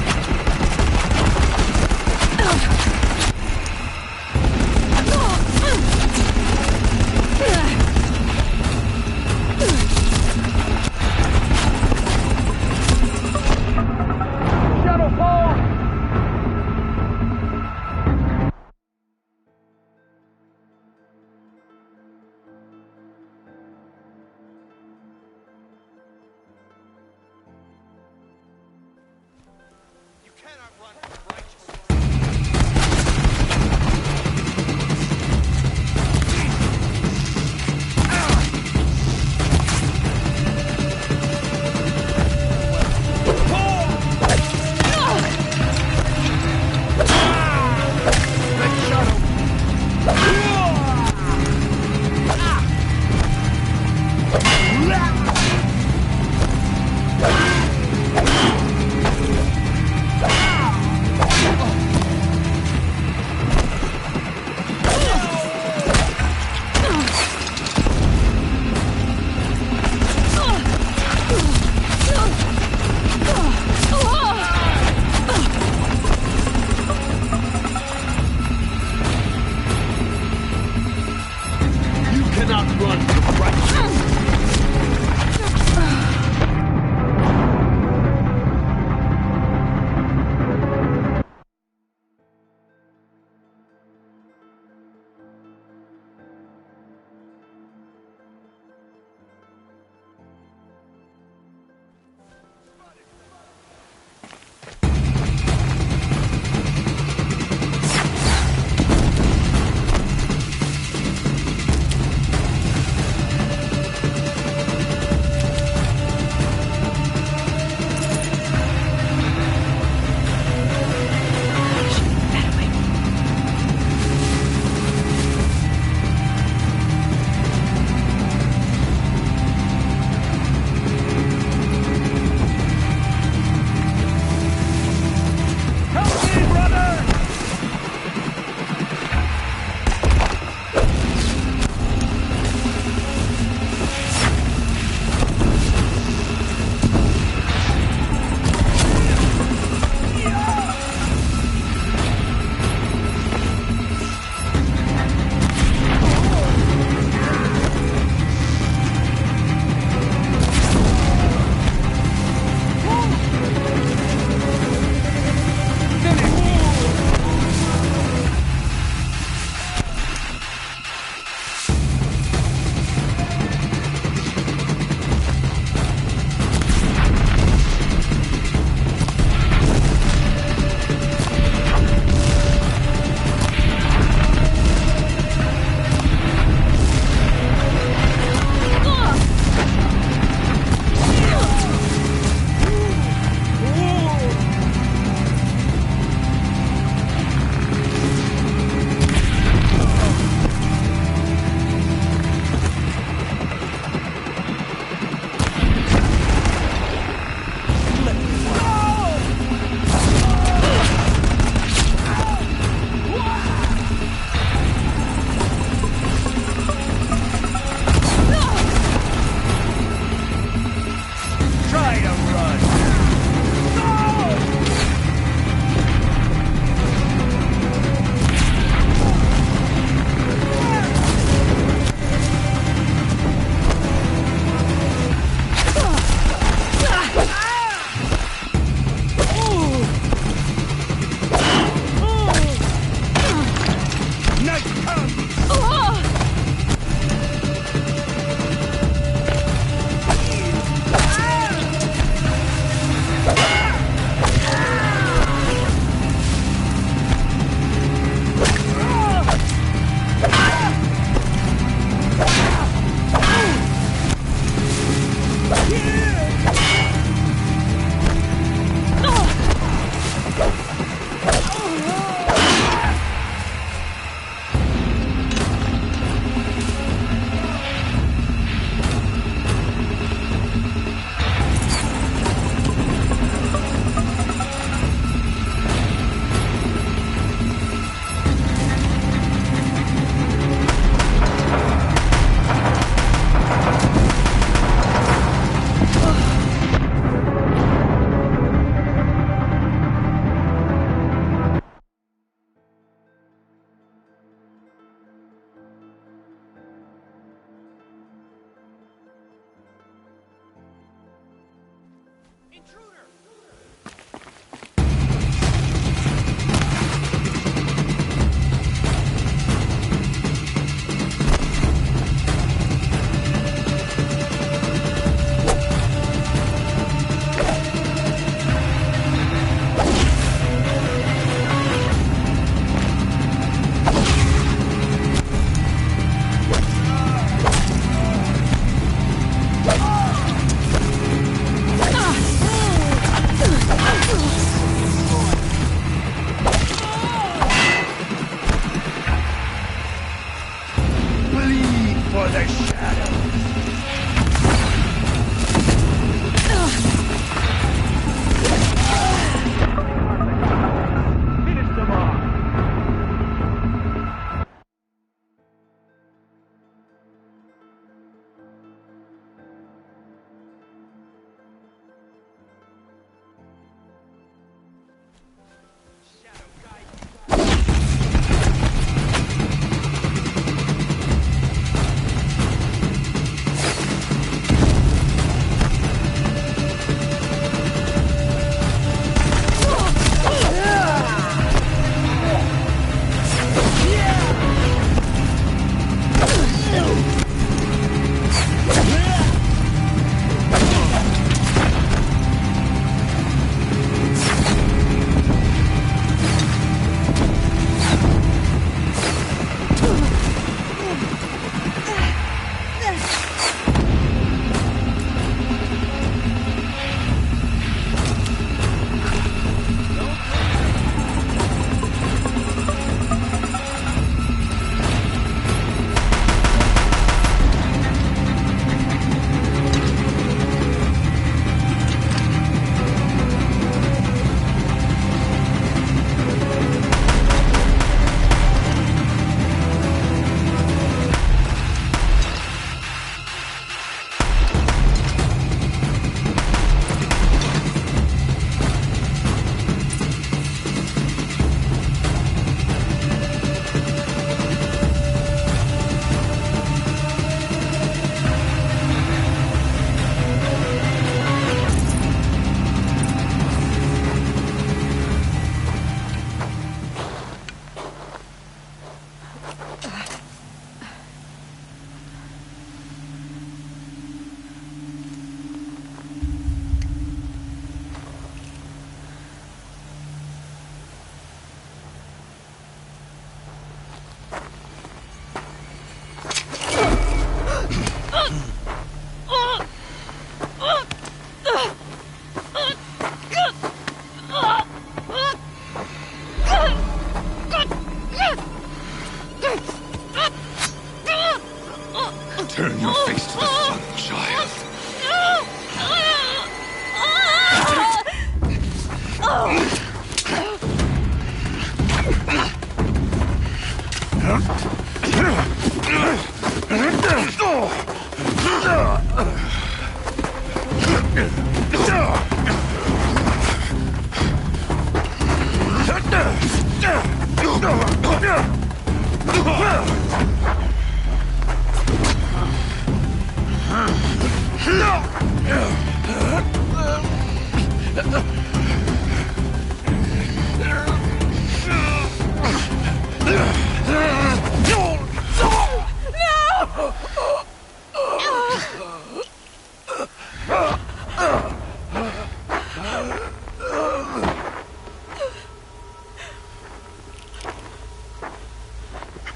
Turn your face to the sun, child.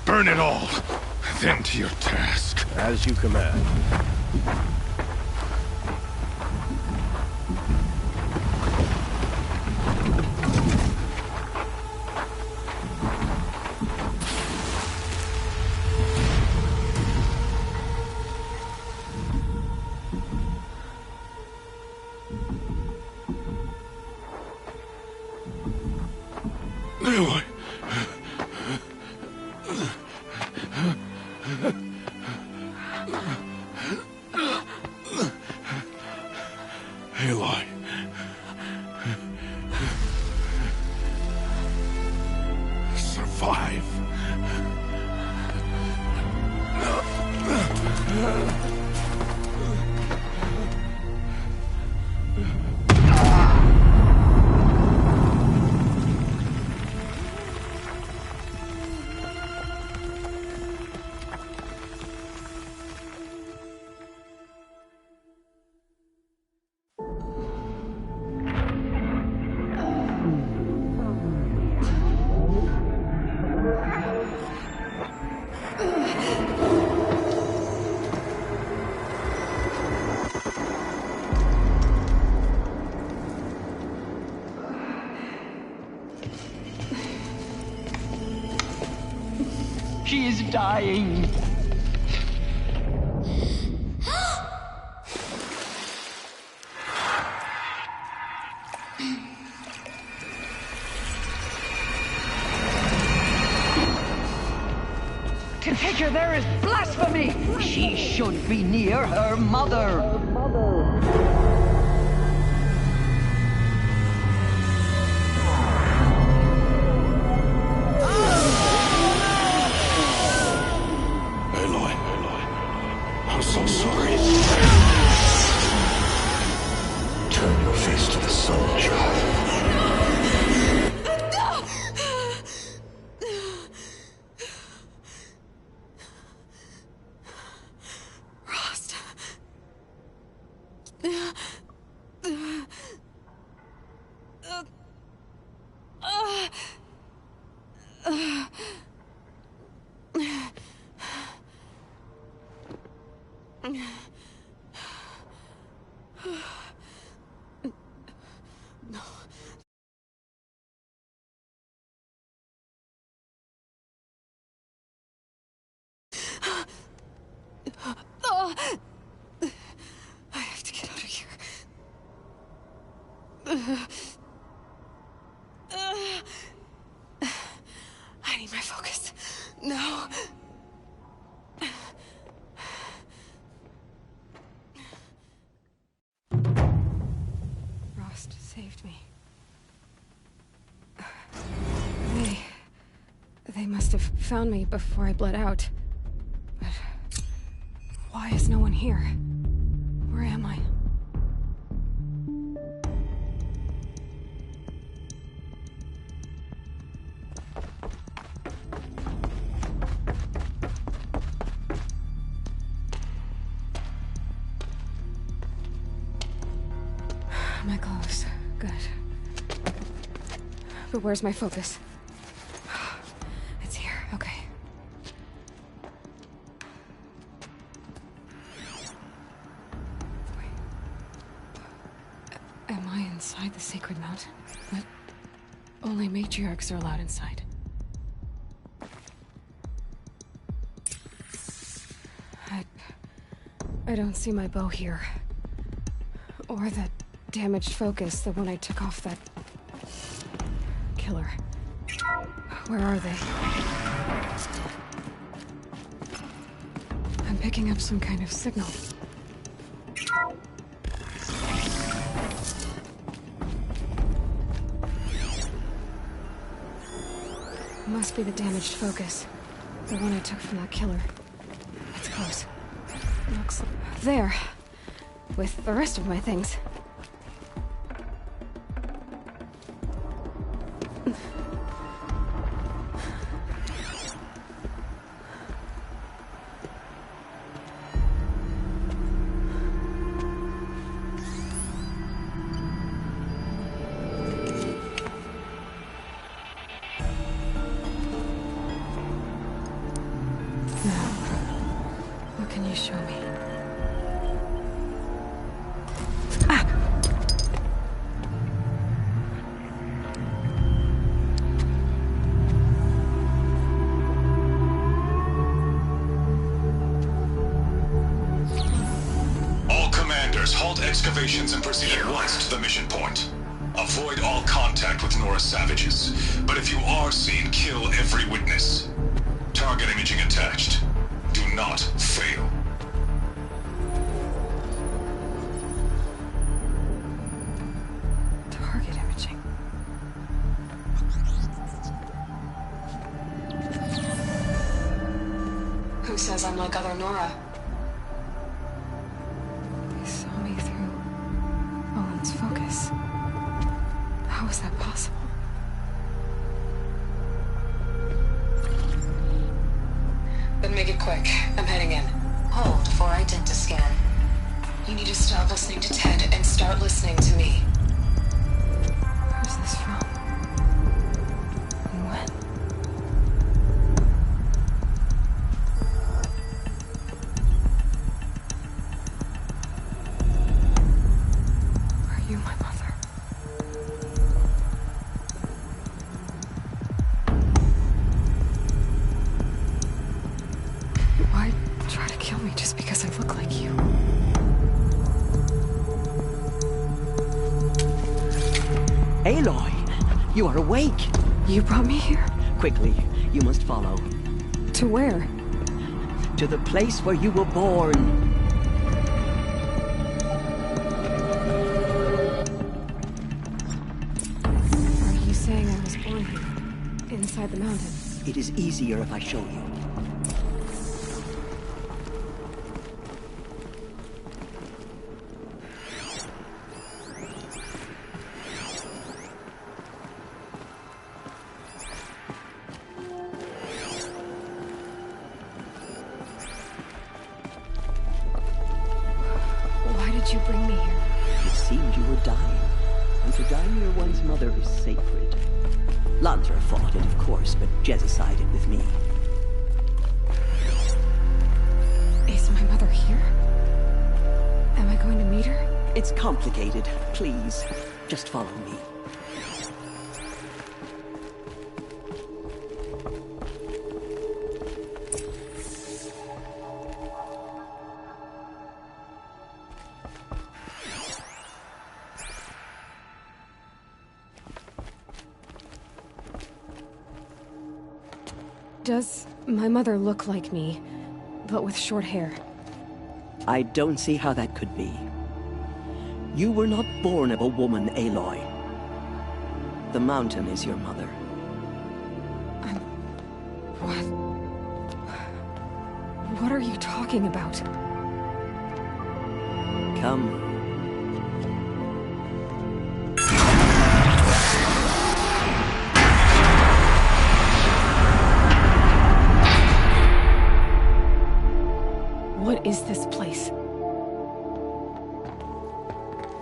Burn it all, then to your task. As you command. Aloy. Aloy. Survive. She is dying. To take her there is blasphemy! She should be near her mother. Aloy, I'm so sorry. Turn your face to the sun, child. I have to get out of here. I need my focus. No. Rost saved me. They must have found me before I bled out. But why is no one here? Where am I? My clothes. Good. But where's my focus? It's here. Okay. Wait. Am I inside the sacred mountain? But only matriarchs are allowed inside. I don't see my bow here. Or that damaged focus, the one I took off that killer. Where are they? I'm picking up some kind of signal. Must be the damaged focus. The one I took from that killer. It's close. Looks like... There! With the rest of my things. Can you show me? All commanders, halt excavations and proceed at once to the mission point. Avoid all contact with Nora savages. But if you are seen, kill every witness. Target imaging attached. Do not fail. Target imaging. Who says I'm like other Nora? They saw me through Owen's focus. How is that possible? Then make it quick. I'm heading in. Hold for identiscan. You need to stop listening to Ted and start listening to me. Who's this from? And when? Are you my mother? Aloy, you are awake. You brought me here? Quickly, you must follow. To where? To the place where you were born. Are you saying I was born here? Inside the mountain? It is easier if I show you. Why did you bring me here? It seemed you were dying, and to die near one's mother is sacred. Lansra fought it, of course, but Jezza sided with me. Is my mother here? Am I going to meet her? It's complicated. Please, just follow me. Does my mother look like me, but with short hair? I don't see how that could be. You were not born of a woman, Aloy. The mountain is your mother. What are you talking about? Come. What is this place?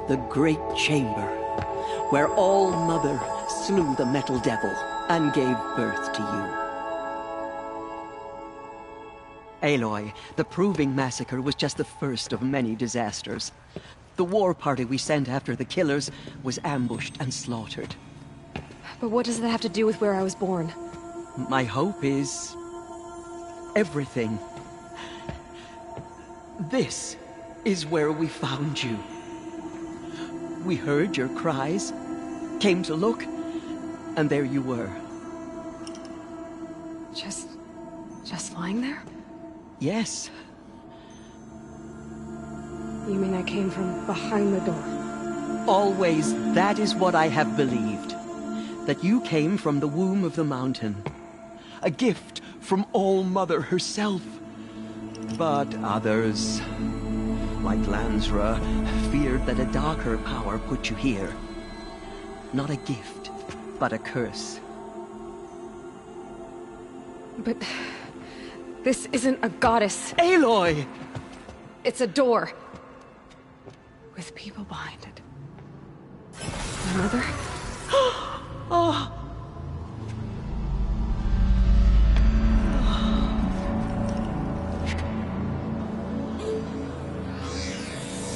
The Great Chamber, where All Mother slew the Metal Devil and gave birth to you. Aloy, the Proving Massacre was just the first of many disasters. The war party we sent after the killers was ambushed and slaughtered. But what does that have to do with where I was born? My hope is everything. This is where we found you. We heard your cries, came to look, and there you were. Just lying there? Yes. You mean I came from behind the door? Always, that is what I have believed. That you came from the womb of the mountain. A gift from All Mother herself. But others, like Lansra, feared that a darker power put you here. Not a gift, but a curse. But this isn't a goddess. Aloy! It's a door. With people behind it. My mother? Oh!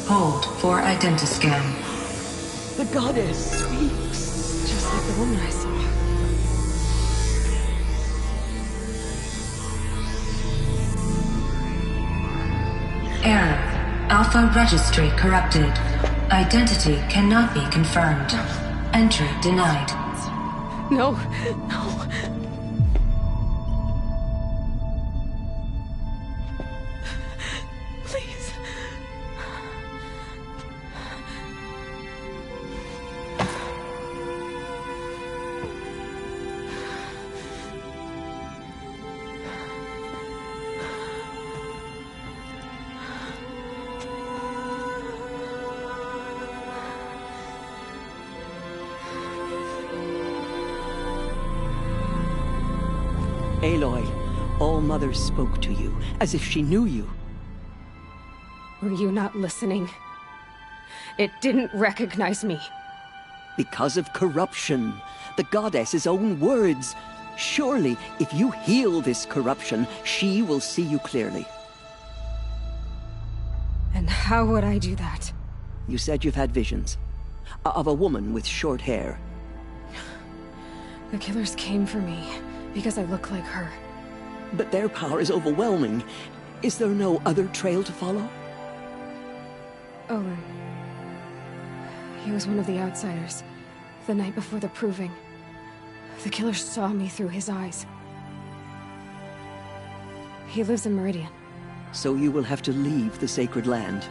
Hold for identiscan. The goddess speaks. Just like the woman I saw. Error. Alpha registry corrupted. Identity cannot be confirmed. Entry denied. No, no. Please. Aloy, All Mother spoke to you, as if she knew you. Were you not listening? It didn't recognize me. Because of corruption. The goddess's own words. Surely, if you heal this corruption, she will see you clearly. And how would I do that? You said you've had visions. Of a woman with short hair. The killers came for me, because I look like her. But their power is overwhelming. Is there no other trail to follow? Owen. He was one of the outsiders. The night before the proving, the killer saw me through his eyes. He lives in Meridian. So you will have to leave the sacred land.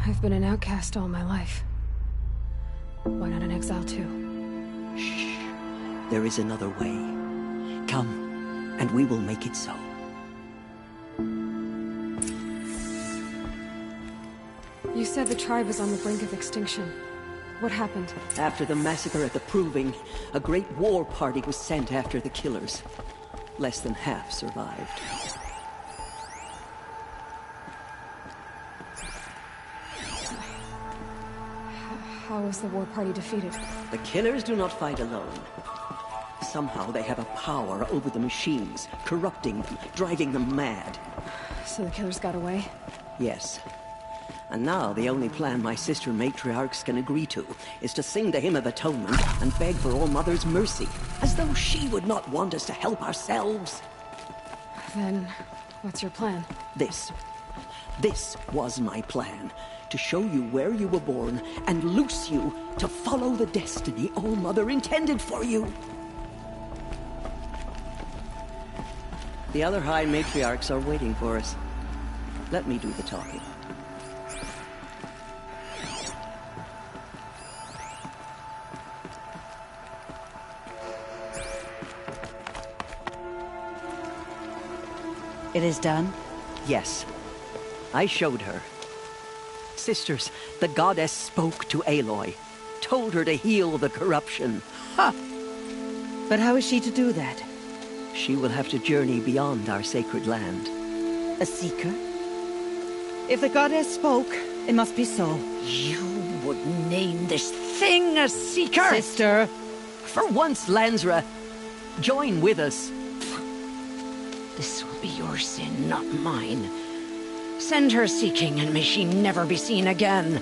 I've been an outcast all my life. Why not an exile too? Shh. There is another way. Come, and we will make it so. You said the tribe was on the brink of extinction. What happened? After the massacre at the Proving, a great war party was sent after the killers. Less than half survived. How was the war party defeated? The killers do not fight alone. Somehow they have a power over the machines, corrupting them, driving them mad. So the killers got away? Yes. And now the only plan my sister matriarchs can agree to is to sing the Hymn of Atonement and beg for All Mother's mercy, as though she would not want us to help ourselves. Then, what's your plan? This was my plan. To show you where you were born and loose you to follow the destiny All Mother intended for you. The other High Matriarchs are waiting for us. Let me do the talking. It is done? Yes. I showed her. Sisters, the goddess spoke to Aloy, told her to heal the corruption. Ha! But how is she to do that? She will have to journey beyond our sacred land. A seeker? If the goddess spoke, it must be so. You would name this thing a seeker? Sister! For once, Lansra, join with us. This will be your sin, not mine. Send her seeking, and may she never be seen again.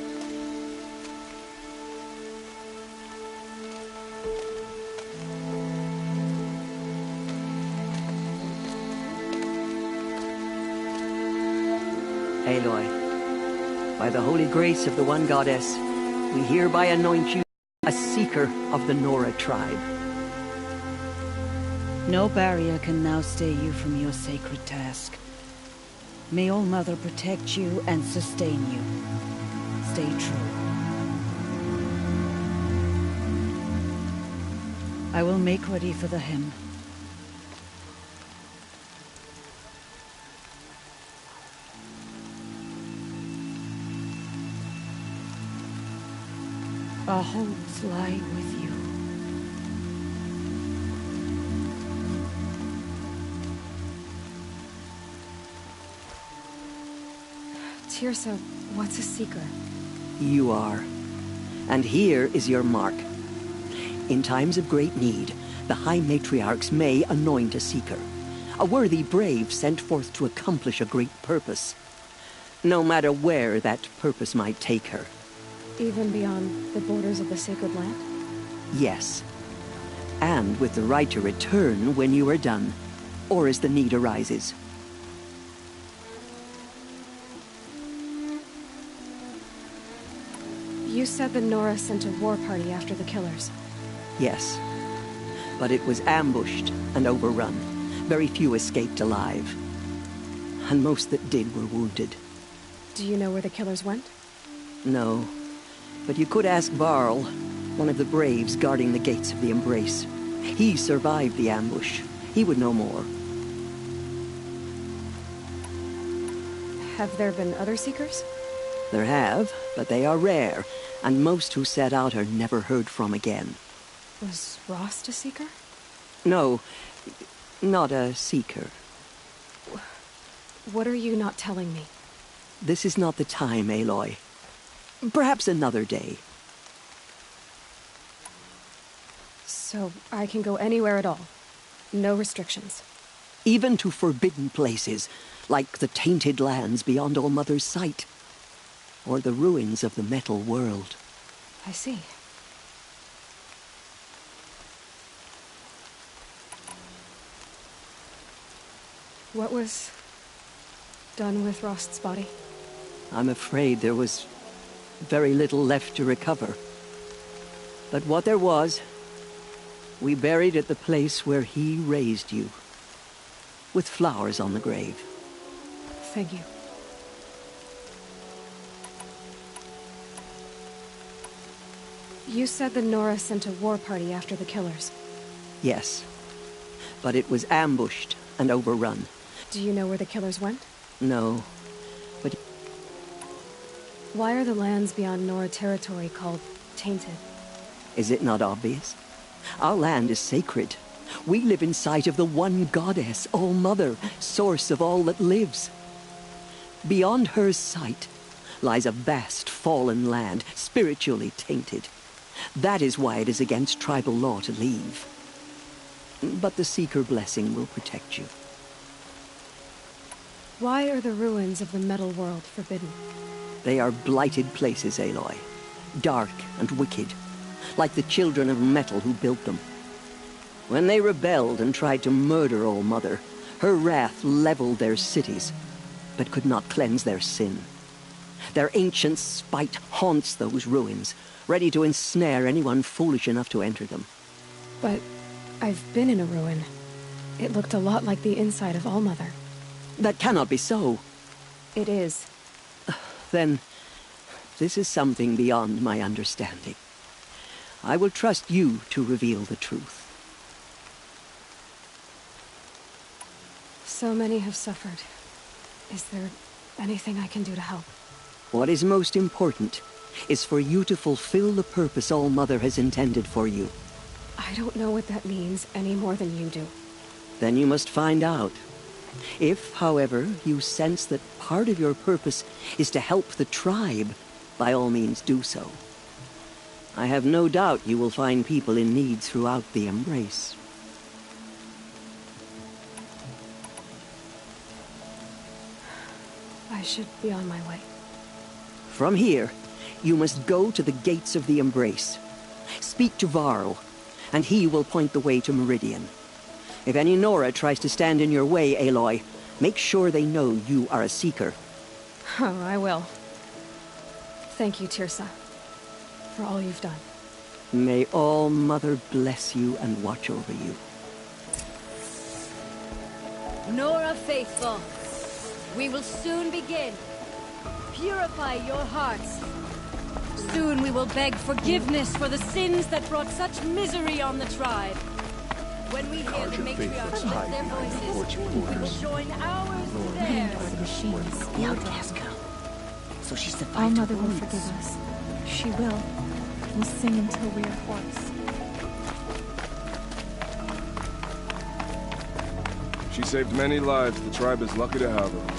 Aloy, by the holy grace of the one goddess, we hereby anoint you a seeker of the Nora tribe. No barrier can now stay you from your sacred task. May All Mother protect you and sustain you. Stay true. I will make ready for the hymn. Our hopes lie with you. Tirsa, what's a seeker? You are. And here is your mark. In times of great need, the High Matriarchs may anoint a seeker. A worthy brave sent forth to accomplish a great purpose. No matter where that purpose might take her. Even beyond the borders of the sacred land? Yes. And with the right to return when you are done, or as the need arises. You said the Nora sent a war party after the killers. Yes. But it was ambushed and overrun. Very few escaped alive. And most that did were wounded. Do you know where the killers went? No. But you could ask Varl, one of the braves guarding the gates of the Embrace. He survived the ambush. He would know more. Have there been other seekers? There have, but they are rare, and most who set out are never heard from again. Was Rost a seeker? No, not a seeker. What are you not telling me? This is not the time, Aloy. Perhaps another day. So I can go anywhere at all? No restrictions? Even to forbidden places, like the tainted lands beyond All Mother's sight. Or the ruins of the metal world. I see. What was done with Rost's body? I'm afraid there was Very little left to recover. But what there was, we buried at the place where he raised you, with flowers on the grave. Thank you. You said the Nora sent a war party after the killers. Yes, but it was ambushed and overrun. Do you know where the killers went? No, but... Why are the lands beyond Nora territory called tainted? Is it not obvious? Our land is sacred. We live in sight of the one goddess, All-Mother, source of all that lives. Beyond her sight lies a vast fallen land, spiritually tainted. That is why it is against tribal law to leave. But the Seeker blessing will protect you. Why are the ruins of the metal world forbidden? They are blighted places, Aloy. Dark and wicked, like the children of metal who built them. When they rebelled and tried to murder All-Mother, her wrath leveled their cities, but could not cleanse their sin. Their ancient spite haunts those ruins, ready to ensnare anyone foolish enough to enter them. But I've been in a ruin. It looked a lot like the inside of All-Mother. That cannot be so. It is. Then, this is something beyond my understanding. I will trust you to reveal the truth. So many have suffered. Is there anything I can do to help? What is most important is for you to fulfill the purpose All-Mother has intended for you. I don't know what that means any more than you do. Then you must find out. If, however, you sense that part of your purpose is to help the tribe, by all means do so. I have no doubt you will find people in need throughout the Embrace. I should be on my way. From here, you must go to the gates of the Embrace. Speak to Varl, and he will point the way to Meridian. If any Nora tries to stand in your way, Aloy, make sure they know you are a Seeker. Oh, I will. Thank you, Tirsa, for all you've done. May All-Mother bless you and watch over you. Nora faithful, we will soon begin. Purify your hearts. Soon we will beg forgiveness for the sins that brought such misery on the tribe. When we hear the matriarchs lift their voices, we will join ours there. The machines, the outcast girl. So she survived. All-Mother will forgive us. She will. We'll sing until we are hoarse. She saved many lives. The tribe is lucky to have her.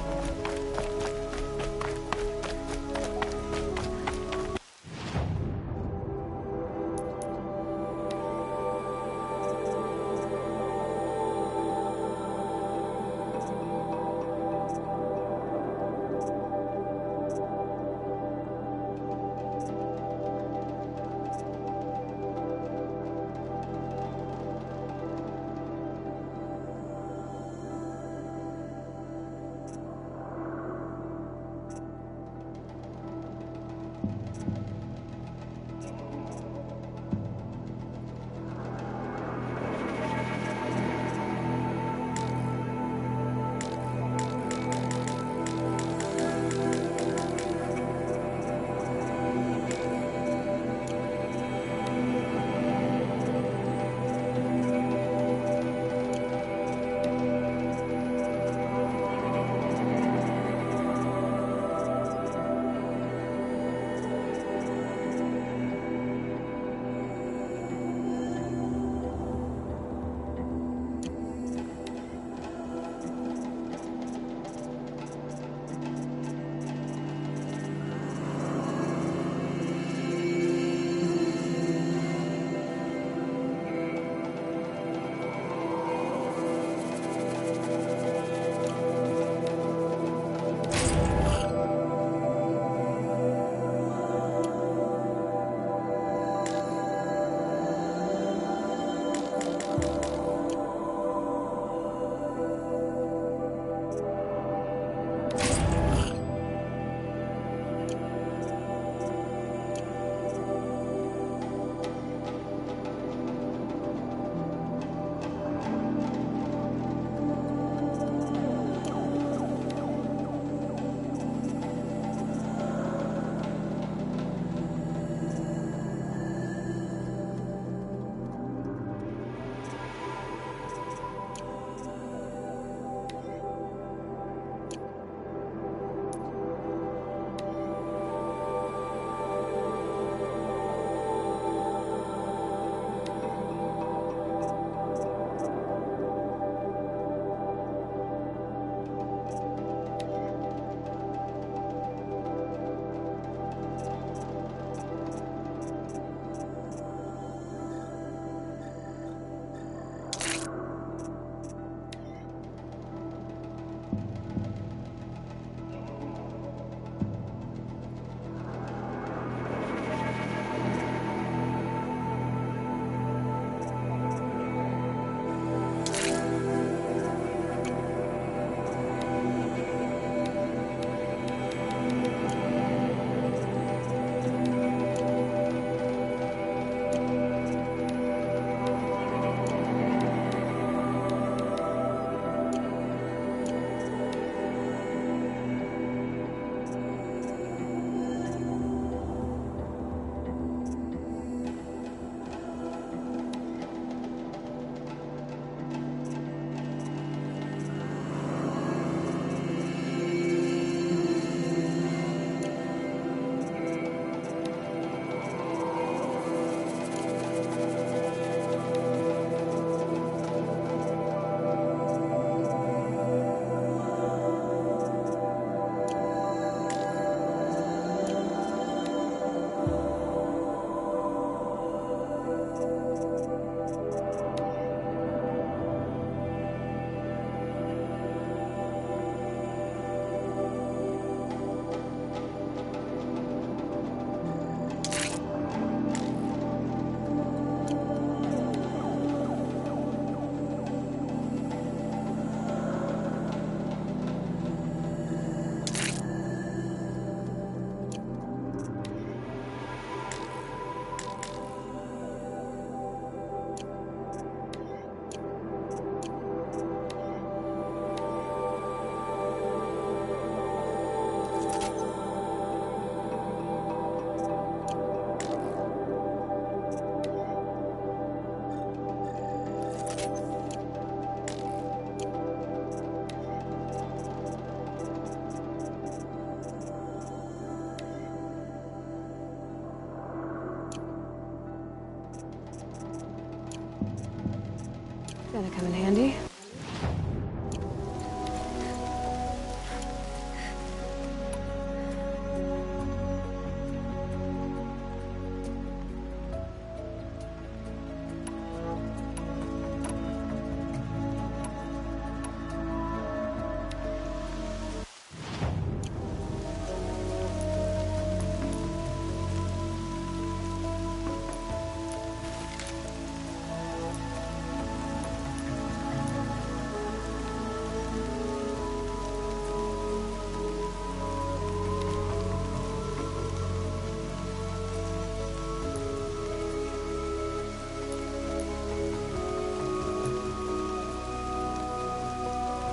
Gonna come in handy.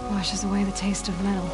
Washes away the taste of metal.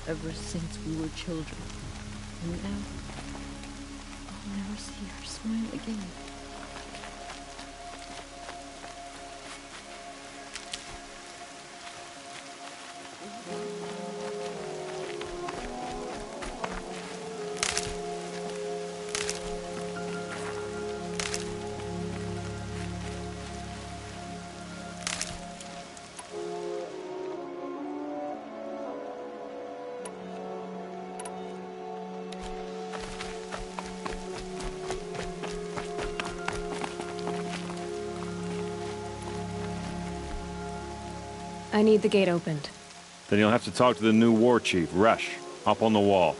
Ever since we were children. And now, I'll never see her smile again. I need the gate opened. Then you'll have to talk to the new war chief, Resh. Up on the wall.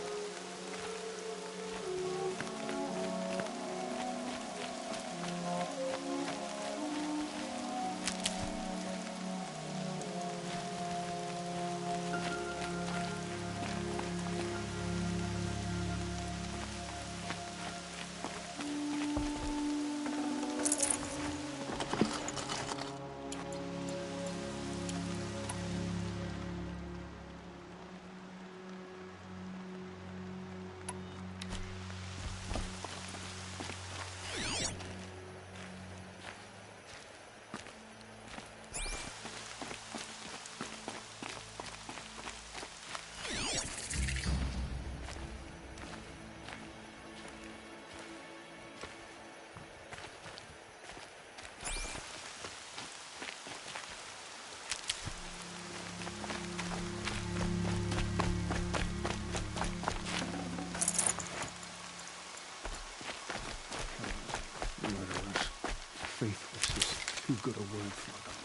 Faithless is too good a word for them.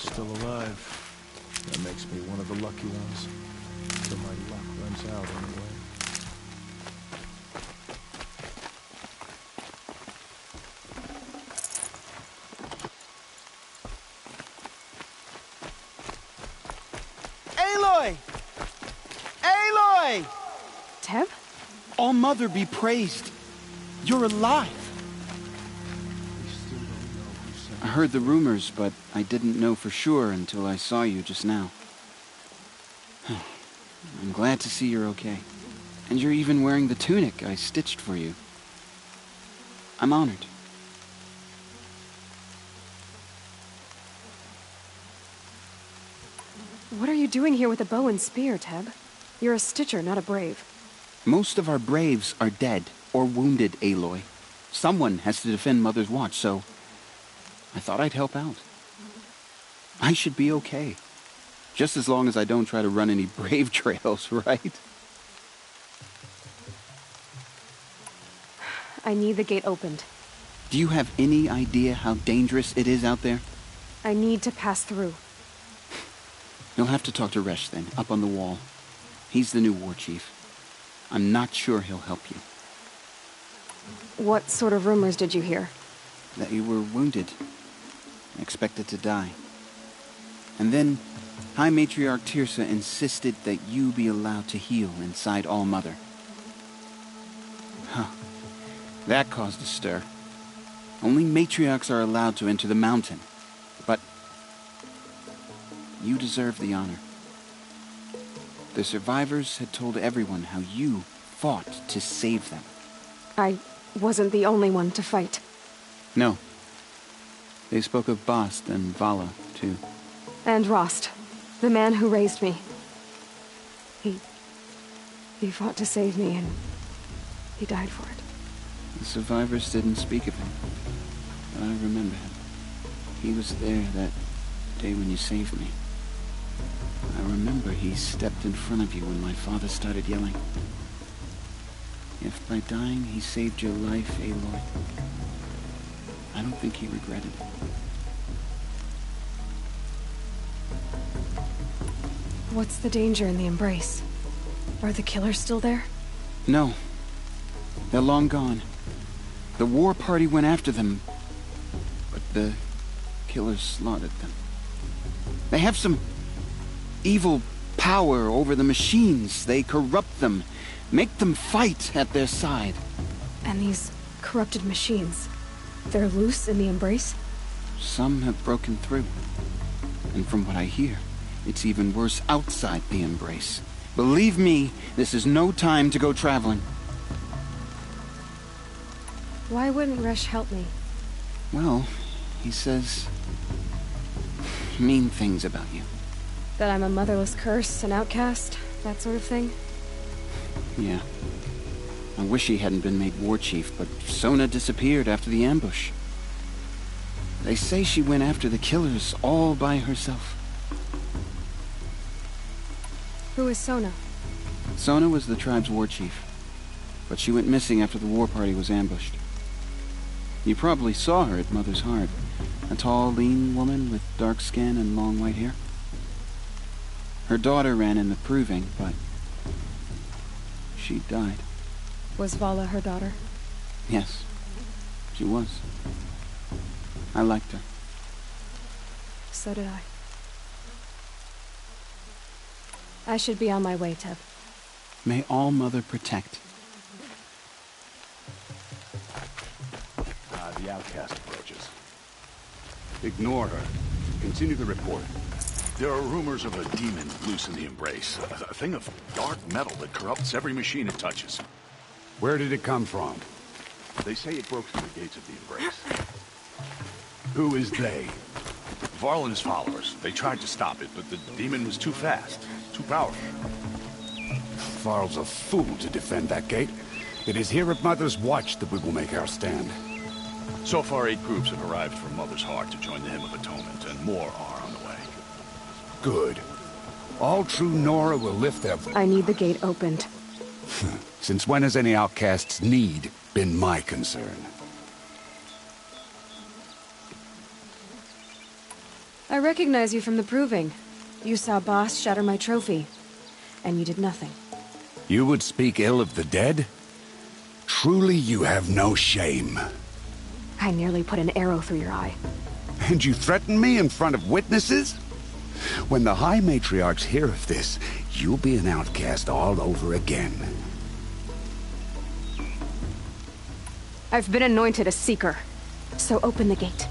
still alive. That makes me one of the lucky ones. Till my luck runs out anyway. Aloy! Aloy! Teb? All Mother be praised. You're alive. I heard the rumors, but I didn't know for sure until I saw you just now. I'm glad to see you're okay. And you're even wearing the tunic I stitched for you. I'm honored. What are you doing here with a bow and spear, Teb? You're a stitcher, not a brave. Most of our braves are dead or wounded, Aloy. Someone has to defend Mother's watch, so I thought I'd help out. I should be okay. Just as long as I don't try to run any brave trails, right? I need the gate opened. Do you have any idea how dangerous it is out there? I need to pass through. You'll have to talk to Resh then, up on the wall. He's the new war chief. I'm not sure he'll help you. What sort of rumors did you hear? That you were wounded. Expected to die. And then, High Matriarch Tirsa insisted that you be allowed to heal inside All Mother. Huh. That caused a stir. Only matriarchs are allowed to enter the mountain. But you deserve the honor. The survivors had told everyone how you fought to save them. I wasn't the only one to fight. No. They spoke of Bast and Vala, too. And Rost, the man who raised me. He fought to save me, and he died for it. The survivors didn't speak of him, but I remember him. He was there that day when you saved me. I remember he stepped in front of you when my father started yelling. If by dying he saved your life, Aloy, I don't think he regretted it. What's the danger in the embrace? Are the killers still there? No. They're long gone. The war party went after them, but the killers slaughtered them. They have some evil power over the machines. They corrupt them, make them fight at their side. And these corrupted machines, they're loose in the embrace? Some have broken through. And from what I hear, it's even worse outside the embrace. Believe me, this is no time to go traveling. Why wouldn't Resh help me? Well, he says mean things about you. That I'm a motherless curse, an outcast, that sort of thing? Yeah. I wish he hadn't been made war chief, but Sona disappeared after the ambush. They say she went after the killers all by herself. Who is Sona? Sona was the tribe's war chief, but she went missing after the war party was ambushed. You probably saw her at Mother's Heart. A tall, lean woman with dark skin and long white hair. Her daughter ran in the proving, but she died. Was Vala her daughter? Yes, she was. I liked her. So did I. I should be on my way, Teb. May All Mother protect. The outcast approaches. Ignore her. Continue the report. There are rumors of a demon loose in the embrace. A thing of dark metal that corrupts every machine it touches. Where did it come from? They say it broke through the gates of the embrace. Who is they? Varl and his followers. They tried to stop it, but the demon was too fast, too powerful. Varl's a fool to defend that gate. It is here at Mother's Watch that we will make our stand. So far, 8 groups have arrived from Mother's Heart to join the Hymn of Atonement, and more are on the way. Good. All true Nora will lift their... I need the gate opened. Since when has any outcast's need been my concern? I recognize you from the proving. You saw Boss shatter my trophy, and you did nothing. You would speak ill of the dead? Truly you have no shame. I nearly put an arrow through your eye. And you threaten me in front of witnesses? When the High Matriarchs hear of this, you'll be an outcast all over again. I've been anointed a Seeker, so open the gate.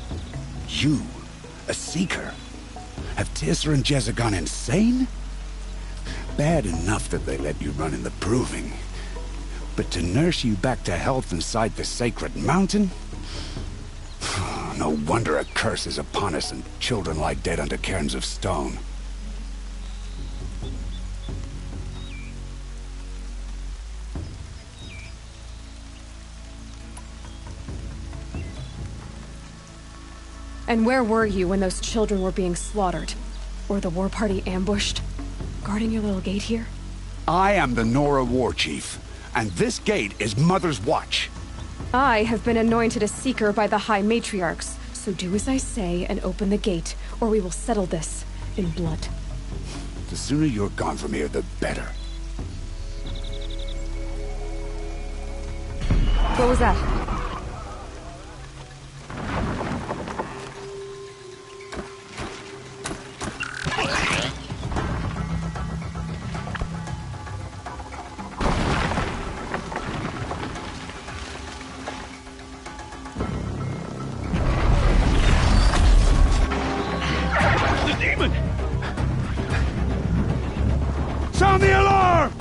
You? A Seeker? Have Tissa and Jezza gone insane? Bad enough that they let you run in the proving. But to nurse you back to health inside the sacred mountain? No wonder a curse is upon us and children lie dead under cairns of stone. And where were you when those children were being slaughtered? Or the war party ambushed? Guarding your little gate here? I am the Nora War Chief, and this gate is Mother's watch. I have been anointed a Seeker by the High Matriarchs, so do as I say and open the gate, or we will settle this in blood. The sooner you're gone from here, the better. What was that? Sound the alarm!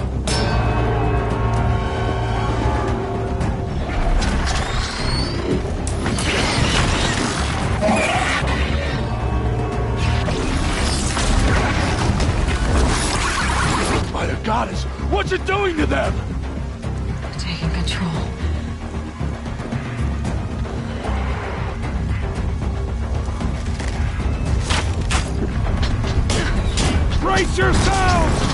By the goddess, what's it doing to them? Taking control. Brace yourselves!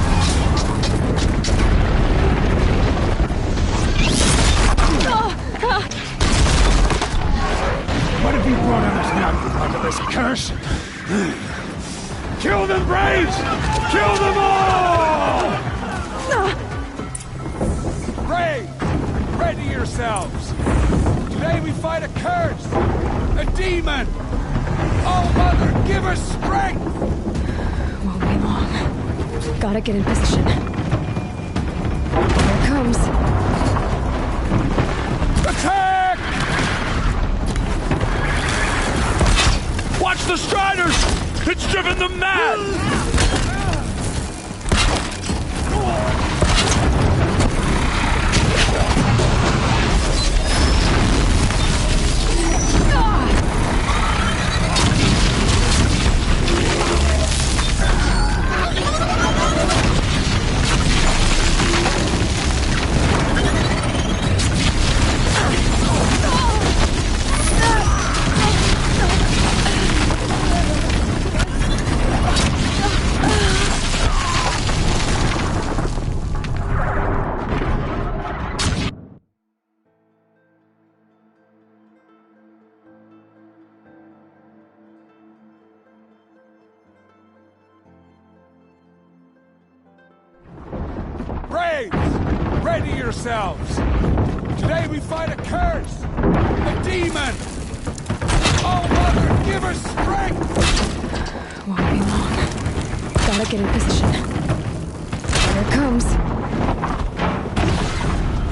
What have you brought on us now under this curse? Kill them, Braves! Kill them all! Braves, ready yourselves. Today we fight a curse, a demon. Oh, Mother, give us strength! Won't be long. Gotta get in position. Here it comes. Attack! Watch the Striders! It's driven them mad! Braves, ready yourselves. Today we fight a curse, a demon. Oh, Mother, give us strength! Won't be long. Gotta get in position. Here it comes.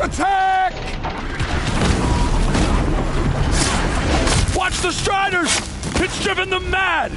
Attack! Watch the Striders! It's driven them mad!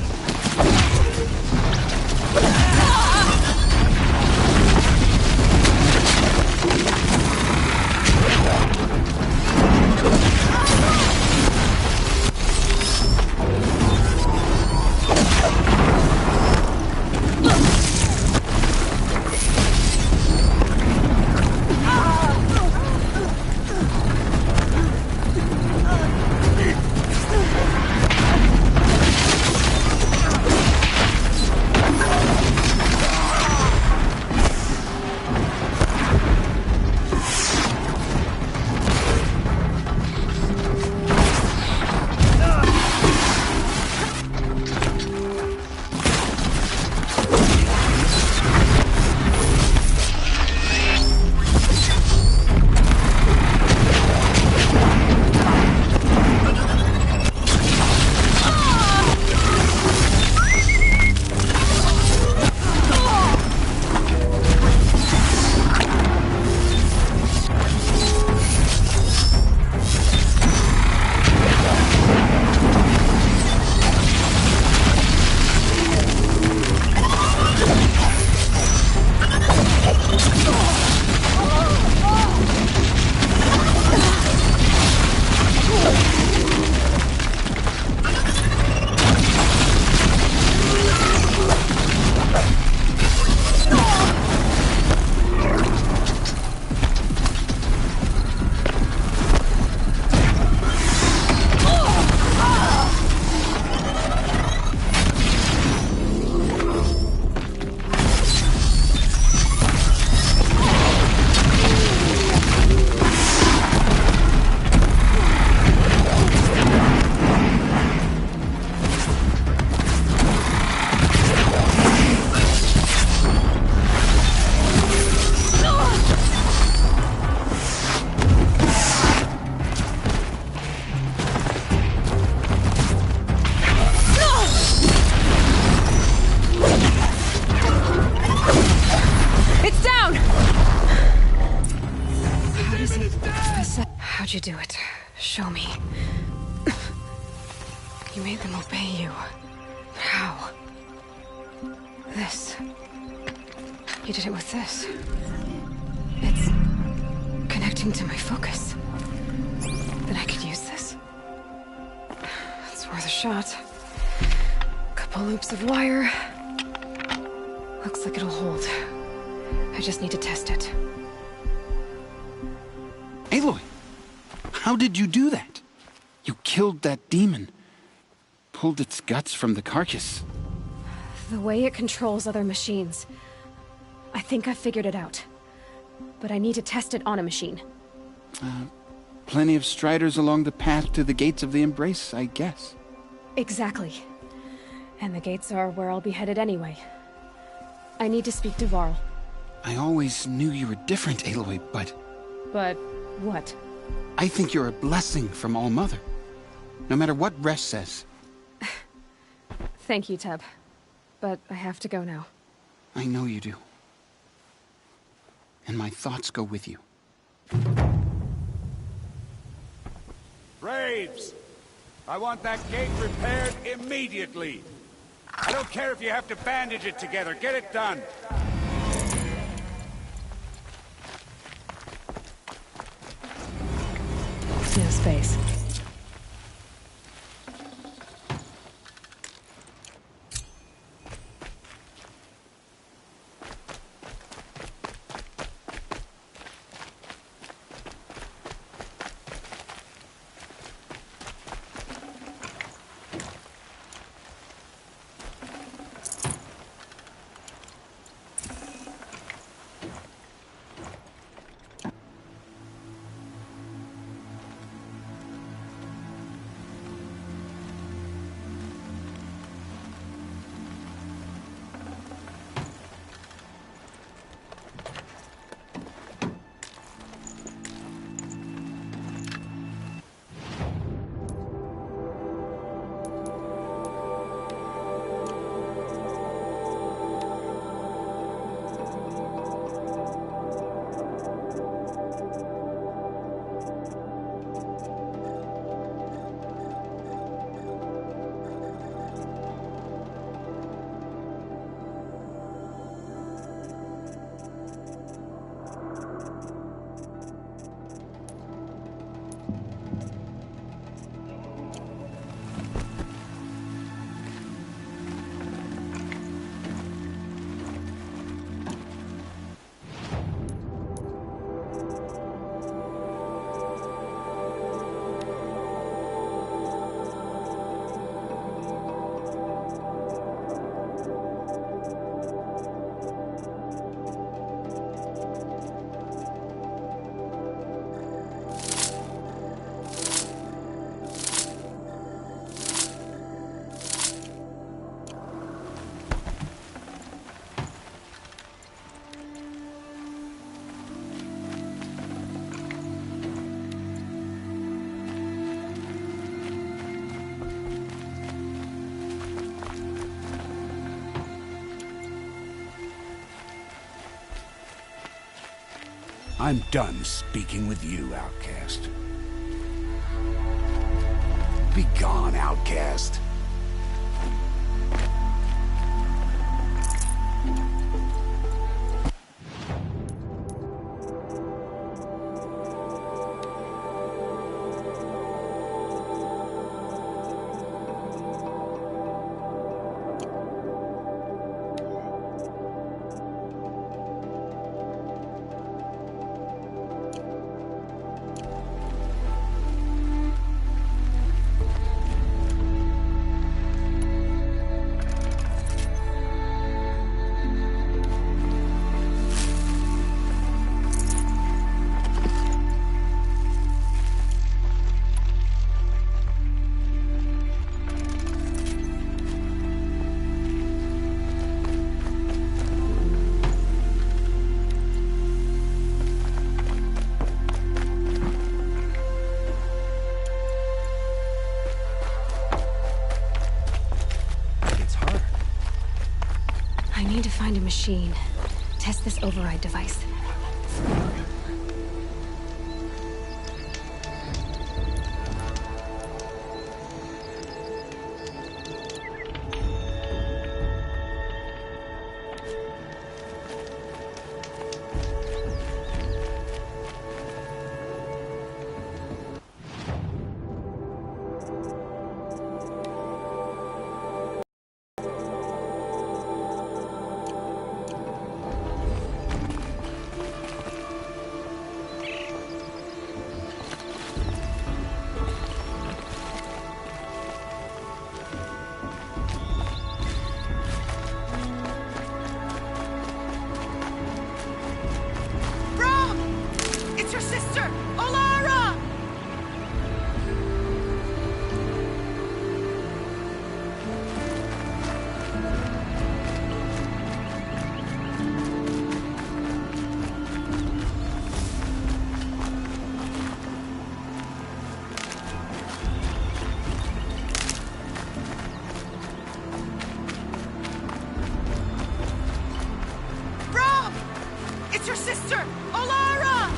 isn't how'd you do it? Show me. You made them obey you. How? This. You did it with this. It's connecting to my focus. Then I could use this. It's worth a shot. Couple loops of wire. Looks like it'll hold. I just need to test it. Aloy! How did you do that? You killed that demon. Pulled its guts from the carcass. The way it controls other machines. I think I figured it out. But I need to test it on a machine. Plenty of striders along the path to the gates of the Embrace, I guess. Exactly. And the gates are where I'll be headed anyway. I need to speak to Varl. I always knew you were different, Aloy, but... But what? I think you're a blessing from All-Mother. No matter what Resh says. Thank you, Teb. But I have to go now. I know you do. And my thoughts go with you. Braves! I want that gate repaired immediately. I don't care if you have to bandage it together. Get it done. No space. I'm done speaking with you, outcast. Be gone, outcast. Find a machine. Test this override device. sister! Olara! Rob! It's your sister! Olara!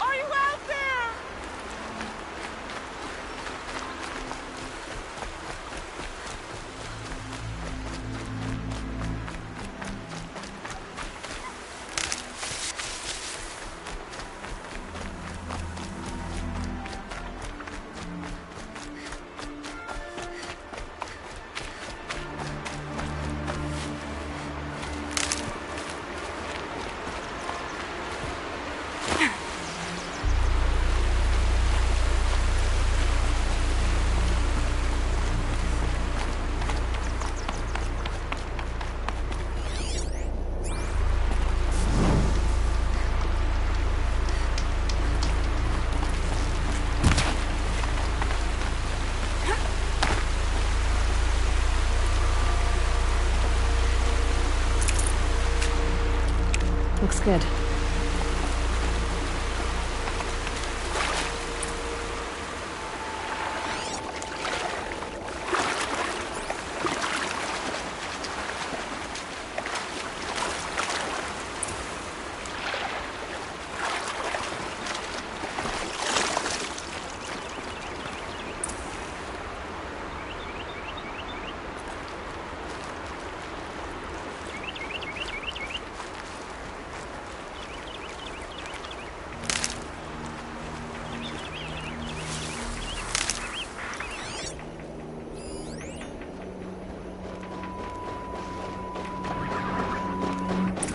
Are you out there? Looks good.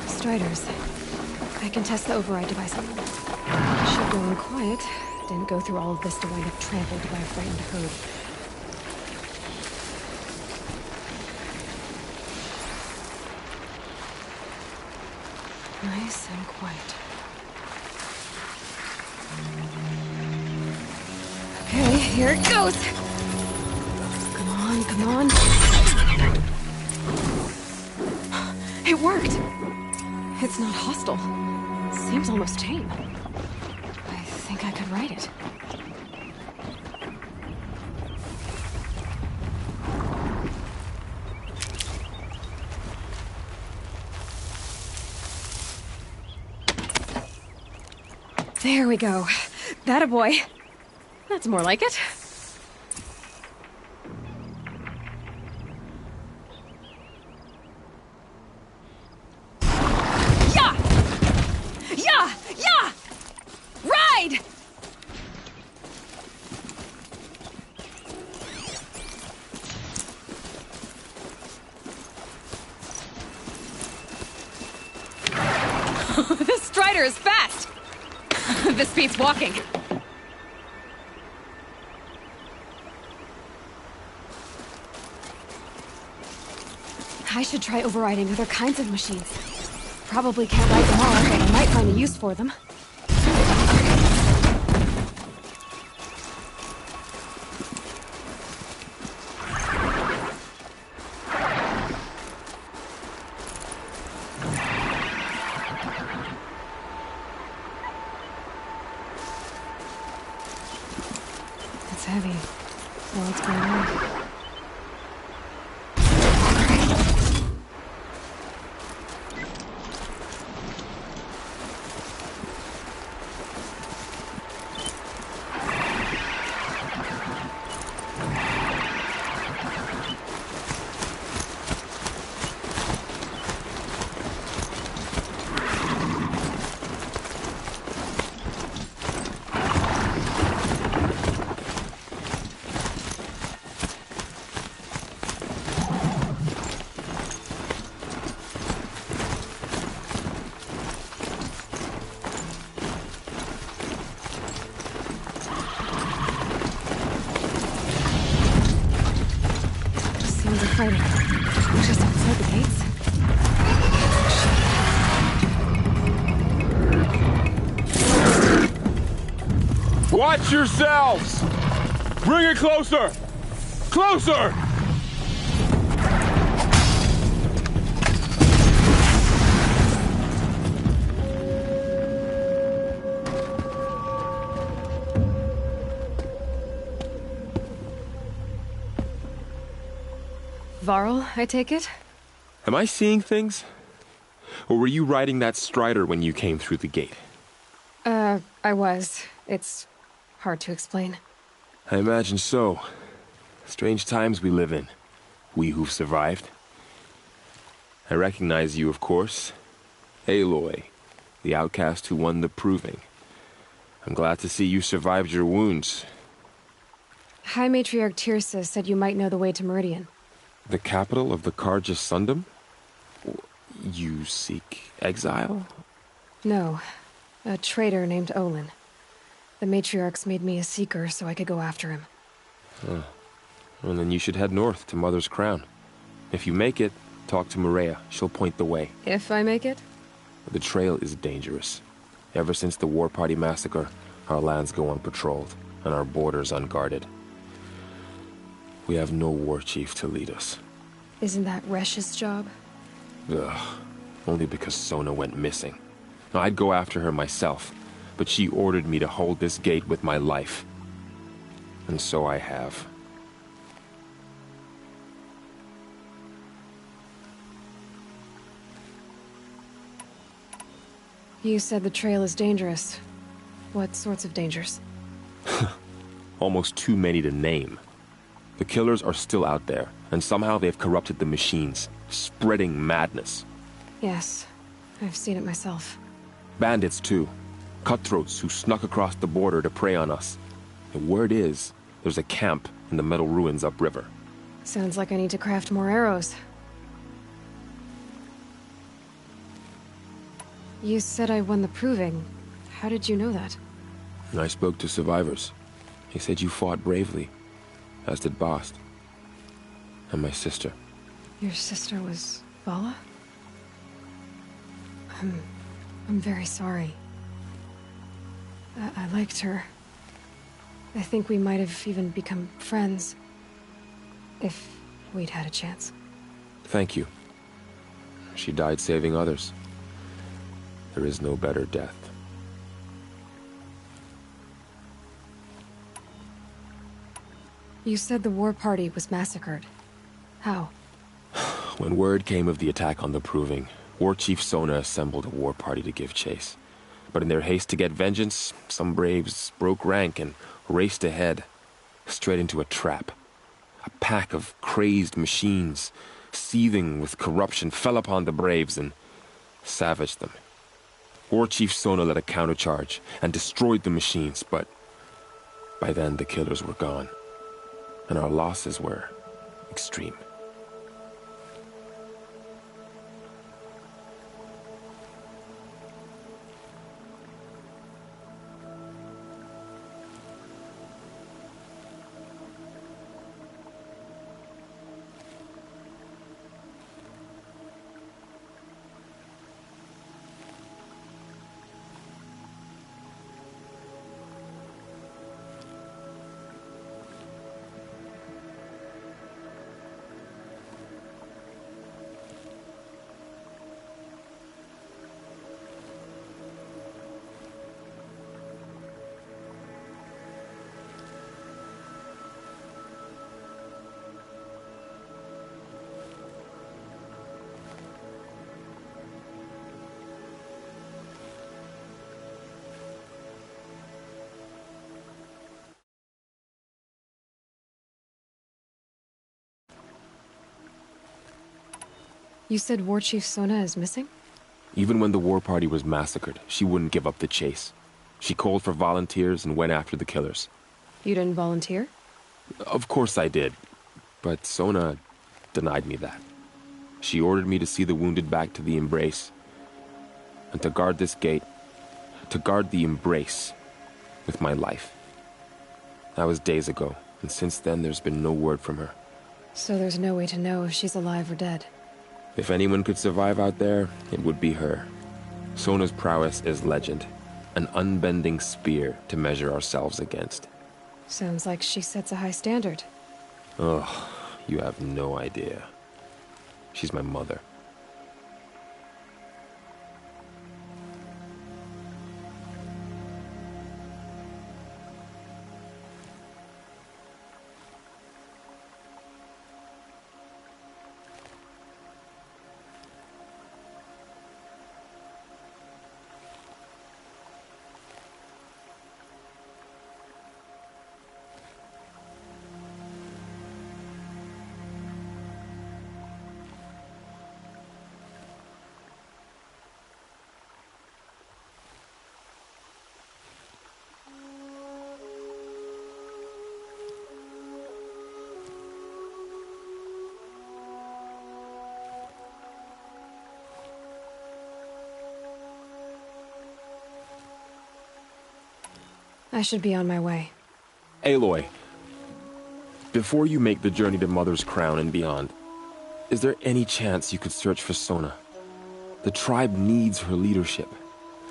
Striders. I can test the override device on them. Should go in quiet. Didn't go through all of this to wind up trampled by a frightened herd. Nice and quiet. Okay, here it goes! Come on, come on. It worked! It's not hostile. Seems almost tame. I think I could ride it. There we go. That-a boy. That's more like it. Yeah! Yeah! Yeah! Ride! This Strider is fast! This beats walking. I should try overriding other kinds of machines. Probably can't ride them all, but I might find a use for them. It's heavy. What's going on? Watch yourselves! Bring it closer! Closer! Varl, I take it? Am I seeing things? Or were you riding that strider when you came through the gate? I was. It's hard to explain. I imagine so. Strange times we live in. We who've survived. I recognize you, of course. Aloy, the outcast who won the proving. I'm glad to see you survived your wounds. High Matriarch Tirsa said you might know the way to Meridian. The capital of the Carja Sundom? You seek exile? No. A traitor named Olin. The Matriarchs made me a seeker so I could go after him. Oh. Well, then you should head north to Mother's Crown. If you make it, talk to Maria. She'll point the way. If I make it? The trail is dangerous. Ever since the War Party massacre, our lands go unpatrolled, and our borders unguarded. We have no war chief to lead us. Isn't that Resh's job? Ugh. Only because Sona went missing. I'd go after her myself, but she ordered me to hold this gate with my life. And so I have. You said the trail is dangerous. What sorts of dangers? Almost too many to name. The killers are still out there, and somehow they've corrupted the machines, spreading madness. Yes, I've seen it myself. Bandits, too. Cutthroats who snuck across the border to prey on us. The word is, there's a camp in the metal ruins upriver. Sounds like I need to craft more arrows. You said I won the proving. How did you know that? I spoke to survivors. They said you fought bravely, as did Bast. And my sister. Your sister was Vala? I'm very sorry. I liked her. I think we might have even become friends. If we'd had a chance. Thank you. She died saving others. There is no better death. You said the war party was massacred. How? When word came of the attack on the Proving, War Chief Sona assembled a war party to give chase. But in their haste to get vengeance, some braves broke rank and raced ahead, straight into a trap. A pack of crazed machines, seething with corruption, fell upon the braves and savaged them. War Chief Sona led a countercharge and destroyed the machines, but by then the killers were gone, and our losses were extreme. You said War Chief Sona is missing? Even when the war party was massacred, she wouldn't give up the chase. She called for volunteers and went after the killers. You didn't volunteer? Of course I did, but Sona denied me that. She ordered me to see the wounded back to the Embrace, and to guard this gate, to guard the Embrace with my life. That was days ago, and since then there's been no word from her. So there's no way to know if she's alive or dead. If anyone could survive out there, it would be her. Sona's prowess is legend. an unbending spear to measure ourselves against. Sounds like she sets a high standard. Ugh, you have no idea. She's my mother. I should be on my way. Aloy, before you make the journey to Mother's Crown and beyond, is there any chance you could search for Sona? The tribe needs her leadership.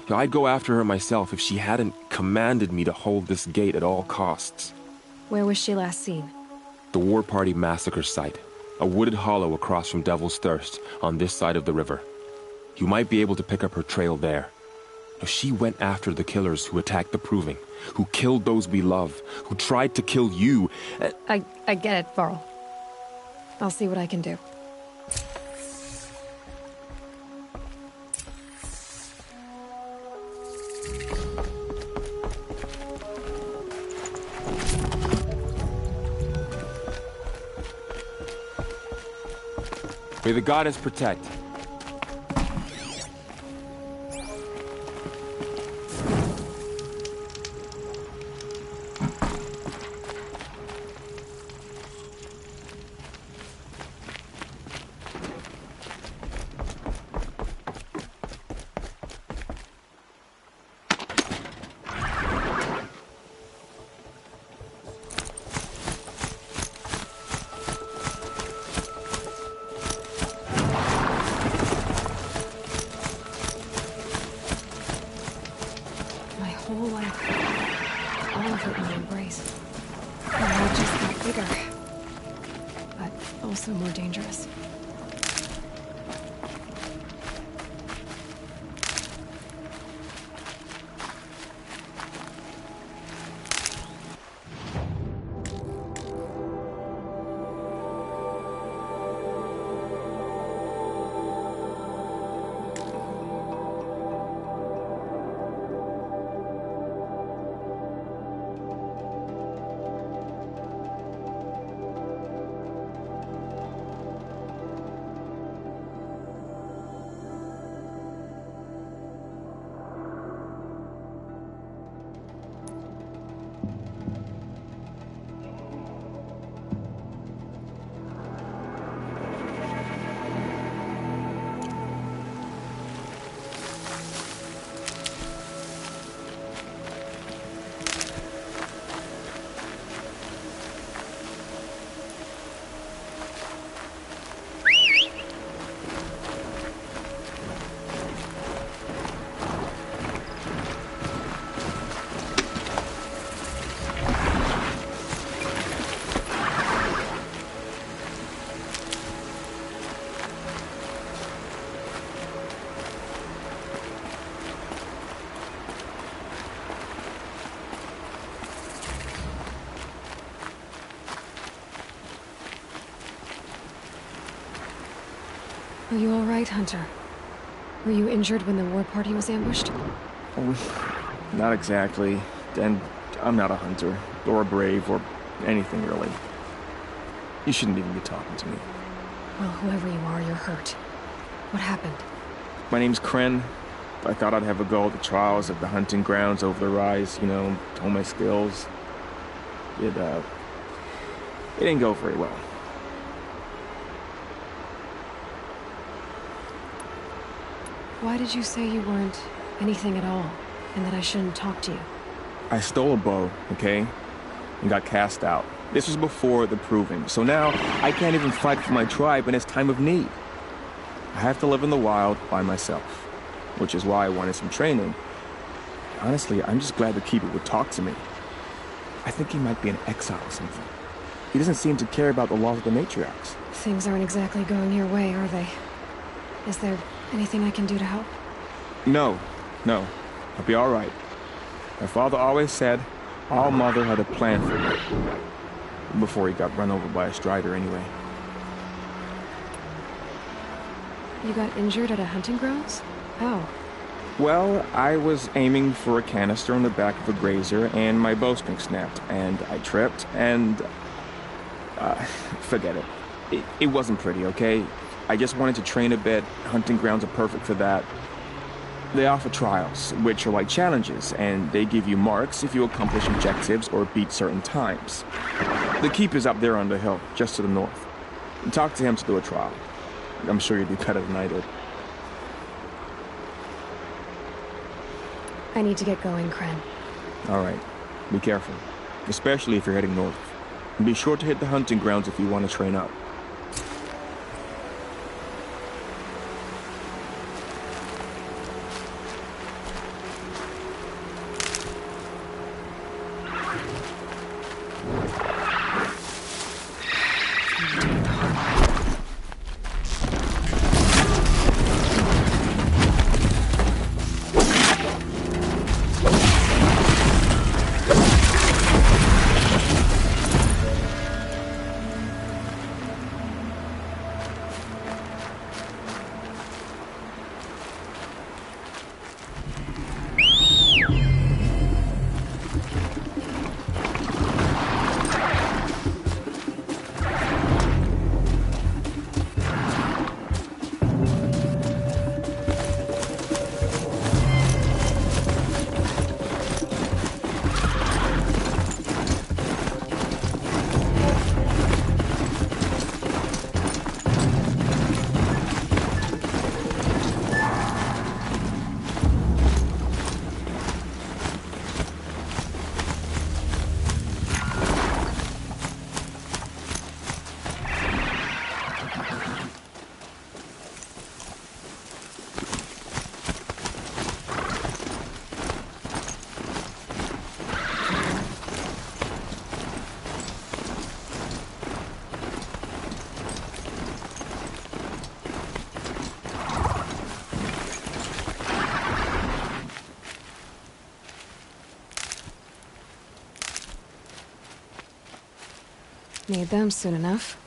I'd go after her myself if she hadn't commanded me to hold this gate at all costs. Where was she last seen? The War Party massacre site. A wooded hollow across from Devil's Thirst, on this side of the river. You might be able to pick up her trail there. She went after the killers who attacked the Proving, who killed those we love, who tried to kill you. I get it, Varl. I'll see what I can do. May the goddess protect. Whole life, all of it in my embrace. The world just got bigger, but also more dangerous. Are you all right, Hunter? Were you injured when the war party was ambushed? Not exactly. And I'm not a hunter, or a brave, or anything really. You shouldn't even be talking to me. Well, whoever you are, you're hurt. What happened? My name's Kren. I thought I'd have a go at the trials of the hunting grounds over the rise, you know, hone my skills. It didn't go very well. Why did you say you weren't anything at all, and that I shouldn't talk to you? I stole a bow, okay? And got cast out. This was before the Proving, so now I can't even fight for my tribe in its time of need. I have to live in the wild by myself, which is why I wanted some training. Honestly, I'm just glad the Keeper would talk to me. I think he might be in exile or something. He doesn't seem to care about the laws of the matriarchs. Things aren't exactly going your way, are they? Is there anything I can do to help? No. I'll be all right. My father always said our mother had a plan for me. Before he got run over by a strider, anyway. You got injured at a hunting grounds? How? Well, I was aiming for a canister on the back of a grazer, and my bowstring snapped, and I tripped, and... forget it. It wasn't pretty, okay? I just wanted to train a bit. Hunting grounds are perfect for that. They offer trials, which are like challenges, and they give you marks if you accomplish objectives or beat certain times. The Keeper's up there on the hill, just to the north. Talk to him to do a trial. I'm sure you'd be better than I did. I need to get going, Kren. All right. Be careful, especially if you're heading north. And be sure to hit the hunting grounds if you want to train up. Need them soon enough.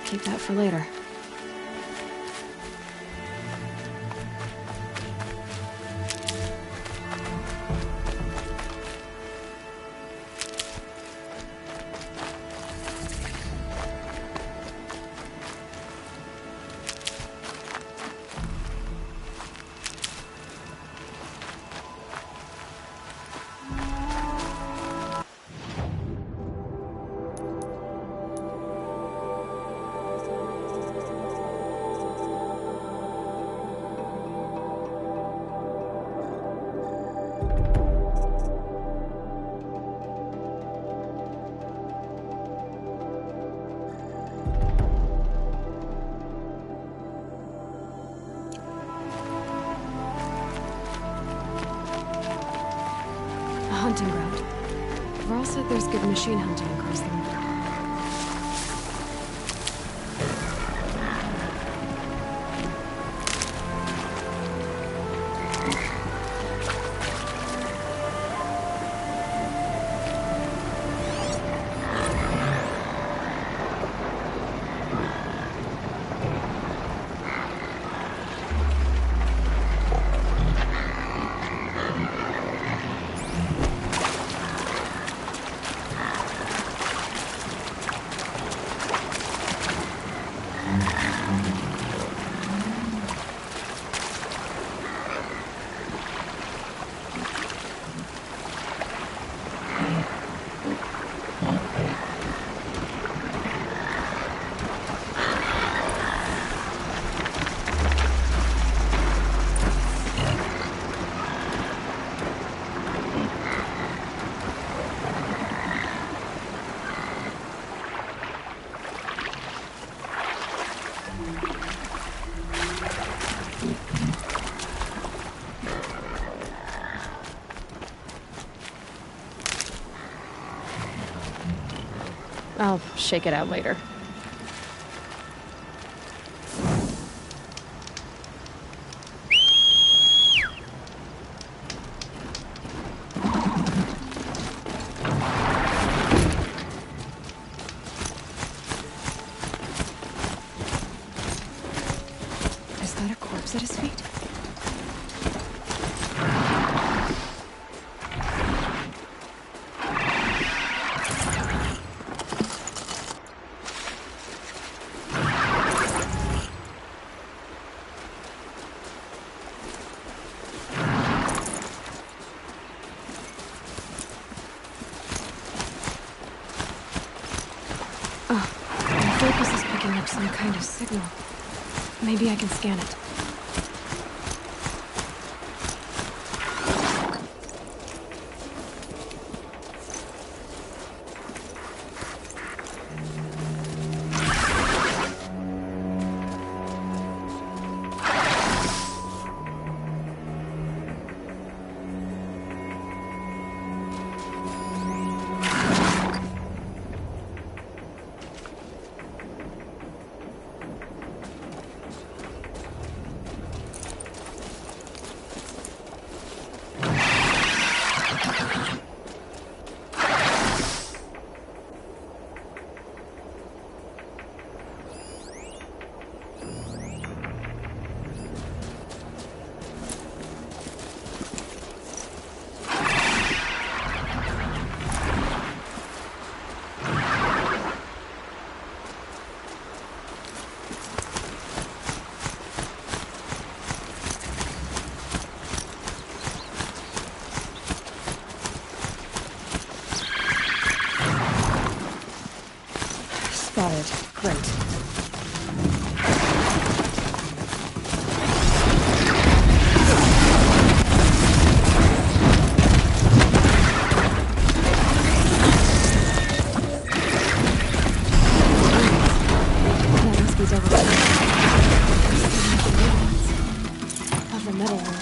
Keep that for later. Hunting ground. Varl said there's good machine hunting across the river. I'll shake it out later. Is that a corpse at his feet? Focus is picking up some kind of signal. Maybe I can scan it. Spotted. Great. That must be double. Of the metal room.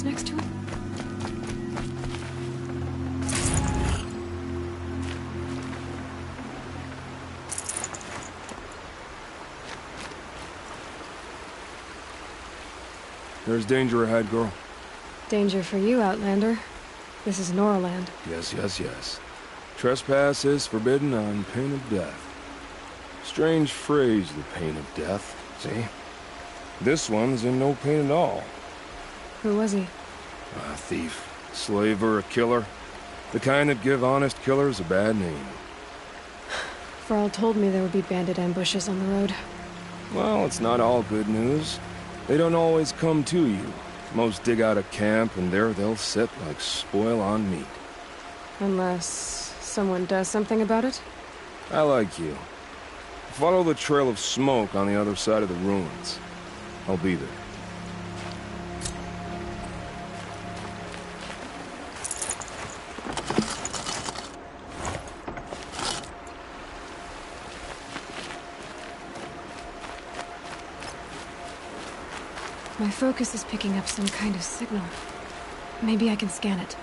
Next to him? There's danger ahead, girl. Danger for you, Outlander. This is Noraland. Yes, yes, yes. Trespass is forbidden on pain of death. Strange phrase, the pain of death, see? This one's in no pain at all. Who was he? A thief, slaver, a killer. The kind that give honest killers a bad name. Varl told me there would be bandit ambushes on the road. Well, it's not all good news. They don't always come to you. Most dig out a camp, and there they'll sit like spoil on meat. Unless someone does something about it? I like you. Follow the trail of smoke on the other side of the ruins. I'll be there. My focus is picking up some kind of signal. Maybe I can scan it.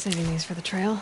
Saving these for the trail.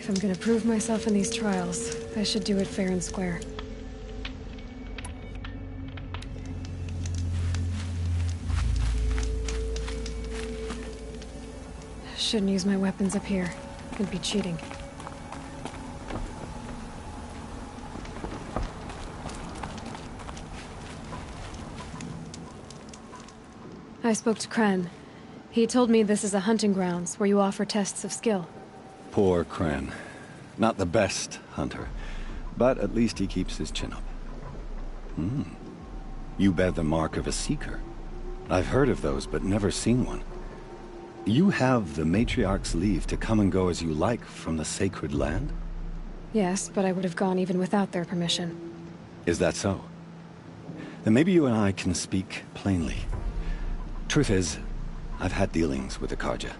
If I'm gonna prove myself in these trials, I should do it fair and square. Shouldn't use my weapons up here. Could be cheating. I spoke to Kren. He told me this is a hunting grounds where you offer tests of skill. Poor Kren. Not the best hunter, but at least he keeps his chin up. You bear the mark of a seeker. I've heard of those, but never seen one. You have the Matriarch's leave to come and go as you like from the sacred land? Yes, but I would have gone even without their permission. Is that so? Then maybe you and I can speak plainly. Truth is, I've had dealings with the Carja.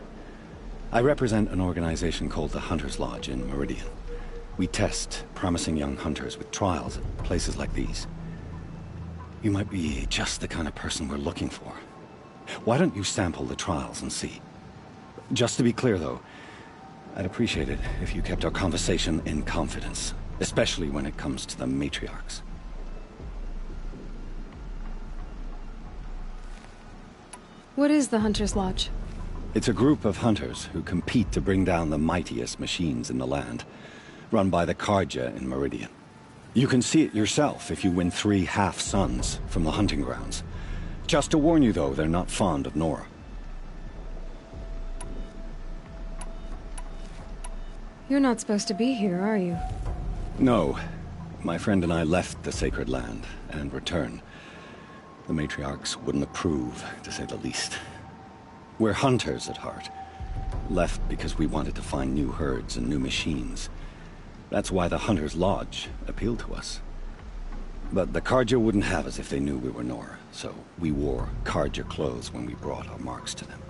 I represent an organization called the Hunter's Lodge in Meridian. We test promising young hunters with trials at places like these. You might be just the kind of person we're looking for. Why don't you sample the trials and see? Just to be clear, though, I'd appreciate it if you kept our conversation in confidence, especially when it comes to the matriarchs. What is the Hunter's Lodge? It's a group of hunters who compete to bring down the mightiest machines in the land, run by the Carja in Meridian. You can see it yourself if you win 3 half-suns from the hunting grounds. Just to warn you, though, they're not fond of Nora. You're not supposed to be here, are you? No. My friend and I left the sacred land and returned. The matriarchs wouldn't approve, to say the least. We're hunters at heart. Left because we wanted to find new herds and new machines. That's why the Hunter's Lodge appealed to us. But the Carja wouldn't have us if they knew we were Nora, so we wore Carja clothes when we brought our marks to them.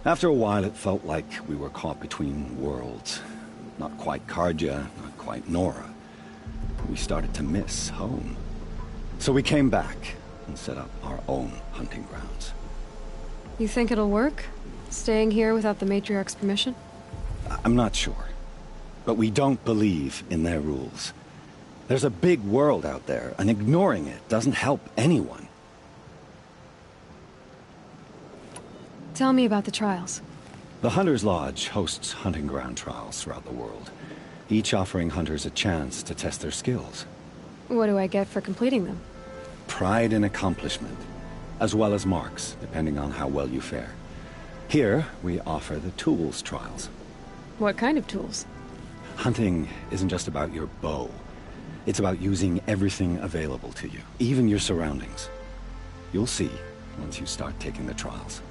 After a while, it felt like we were caught between worlds. Not quite Carja, not quite Nora. We started to miss home. So we came back and set up our own hunting grounds. You think it'll work? Staying here without the Matriarch's permission? I'm not sure. But we don't believe in their rules. There's a big world out there, and ignoring it doesn't help anyone. Tell me about the trials. The Hunter's Lodge hosts hunting ground trials throughout the world, each offering hunters a chance to test their skills. What do I get for completing them? Pride in accomplishment, as well as marks, depending on how well you fare. Here, we offer the tools trials. What kind of tools? Hunting isn't just about your bow. It's about using everything available to you, even your surroundings. You'll see once you start taking the trials.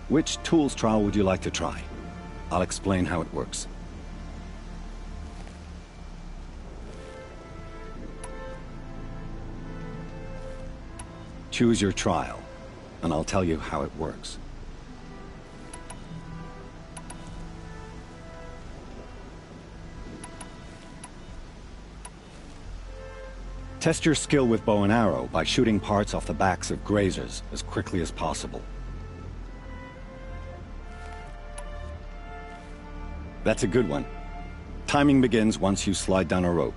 Which tools trial would you like to try? I'll explain how it works. Choose your trial, and I'll tell you how it works. Test your skill with bow and arrow by shooting parts off the backs of grazers as quickly as possible. That's a good one. Timing begins once you slide down a rope.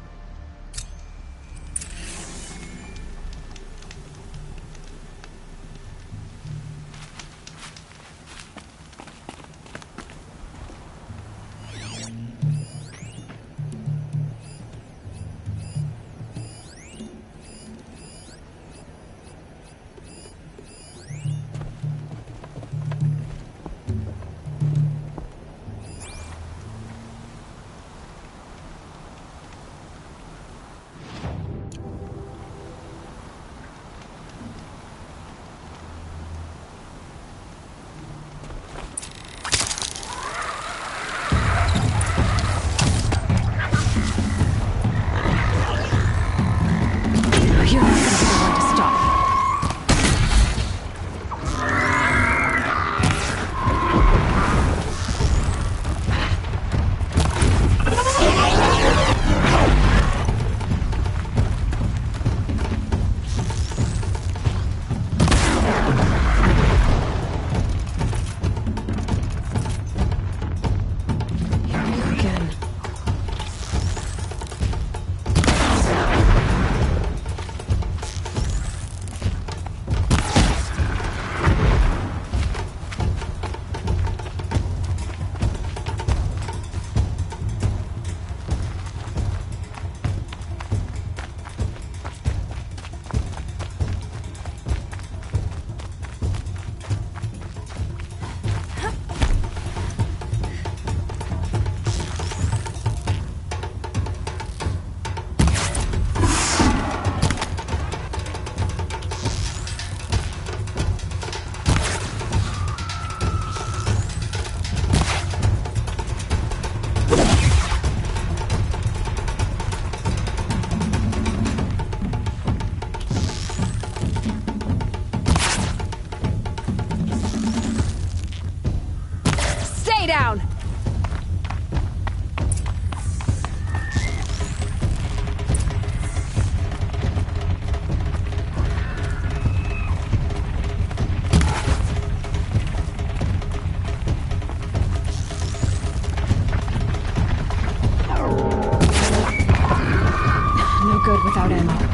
without ammo.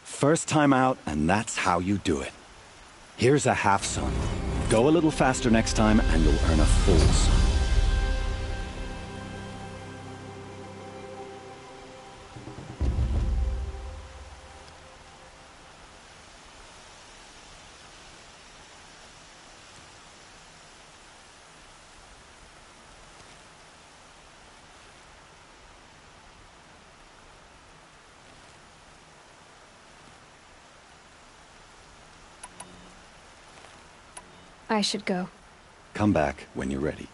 First time out, and that's how you do it. Here's a half sun. Go a little faster next time, and you'll earn a full sun. I should go. Come back when you're ready.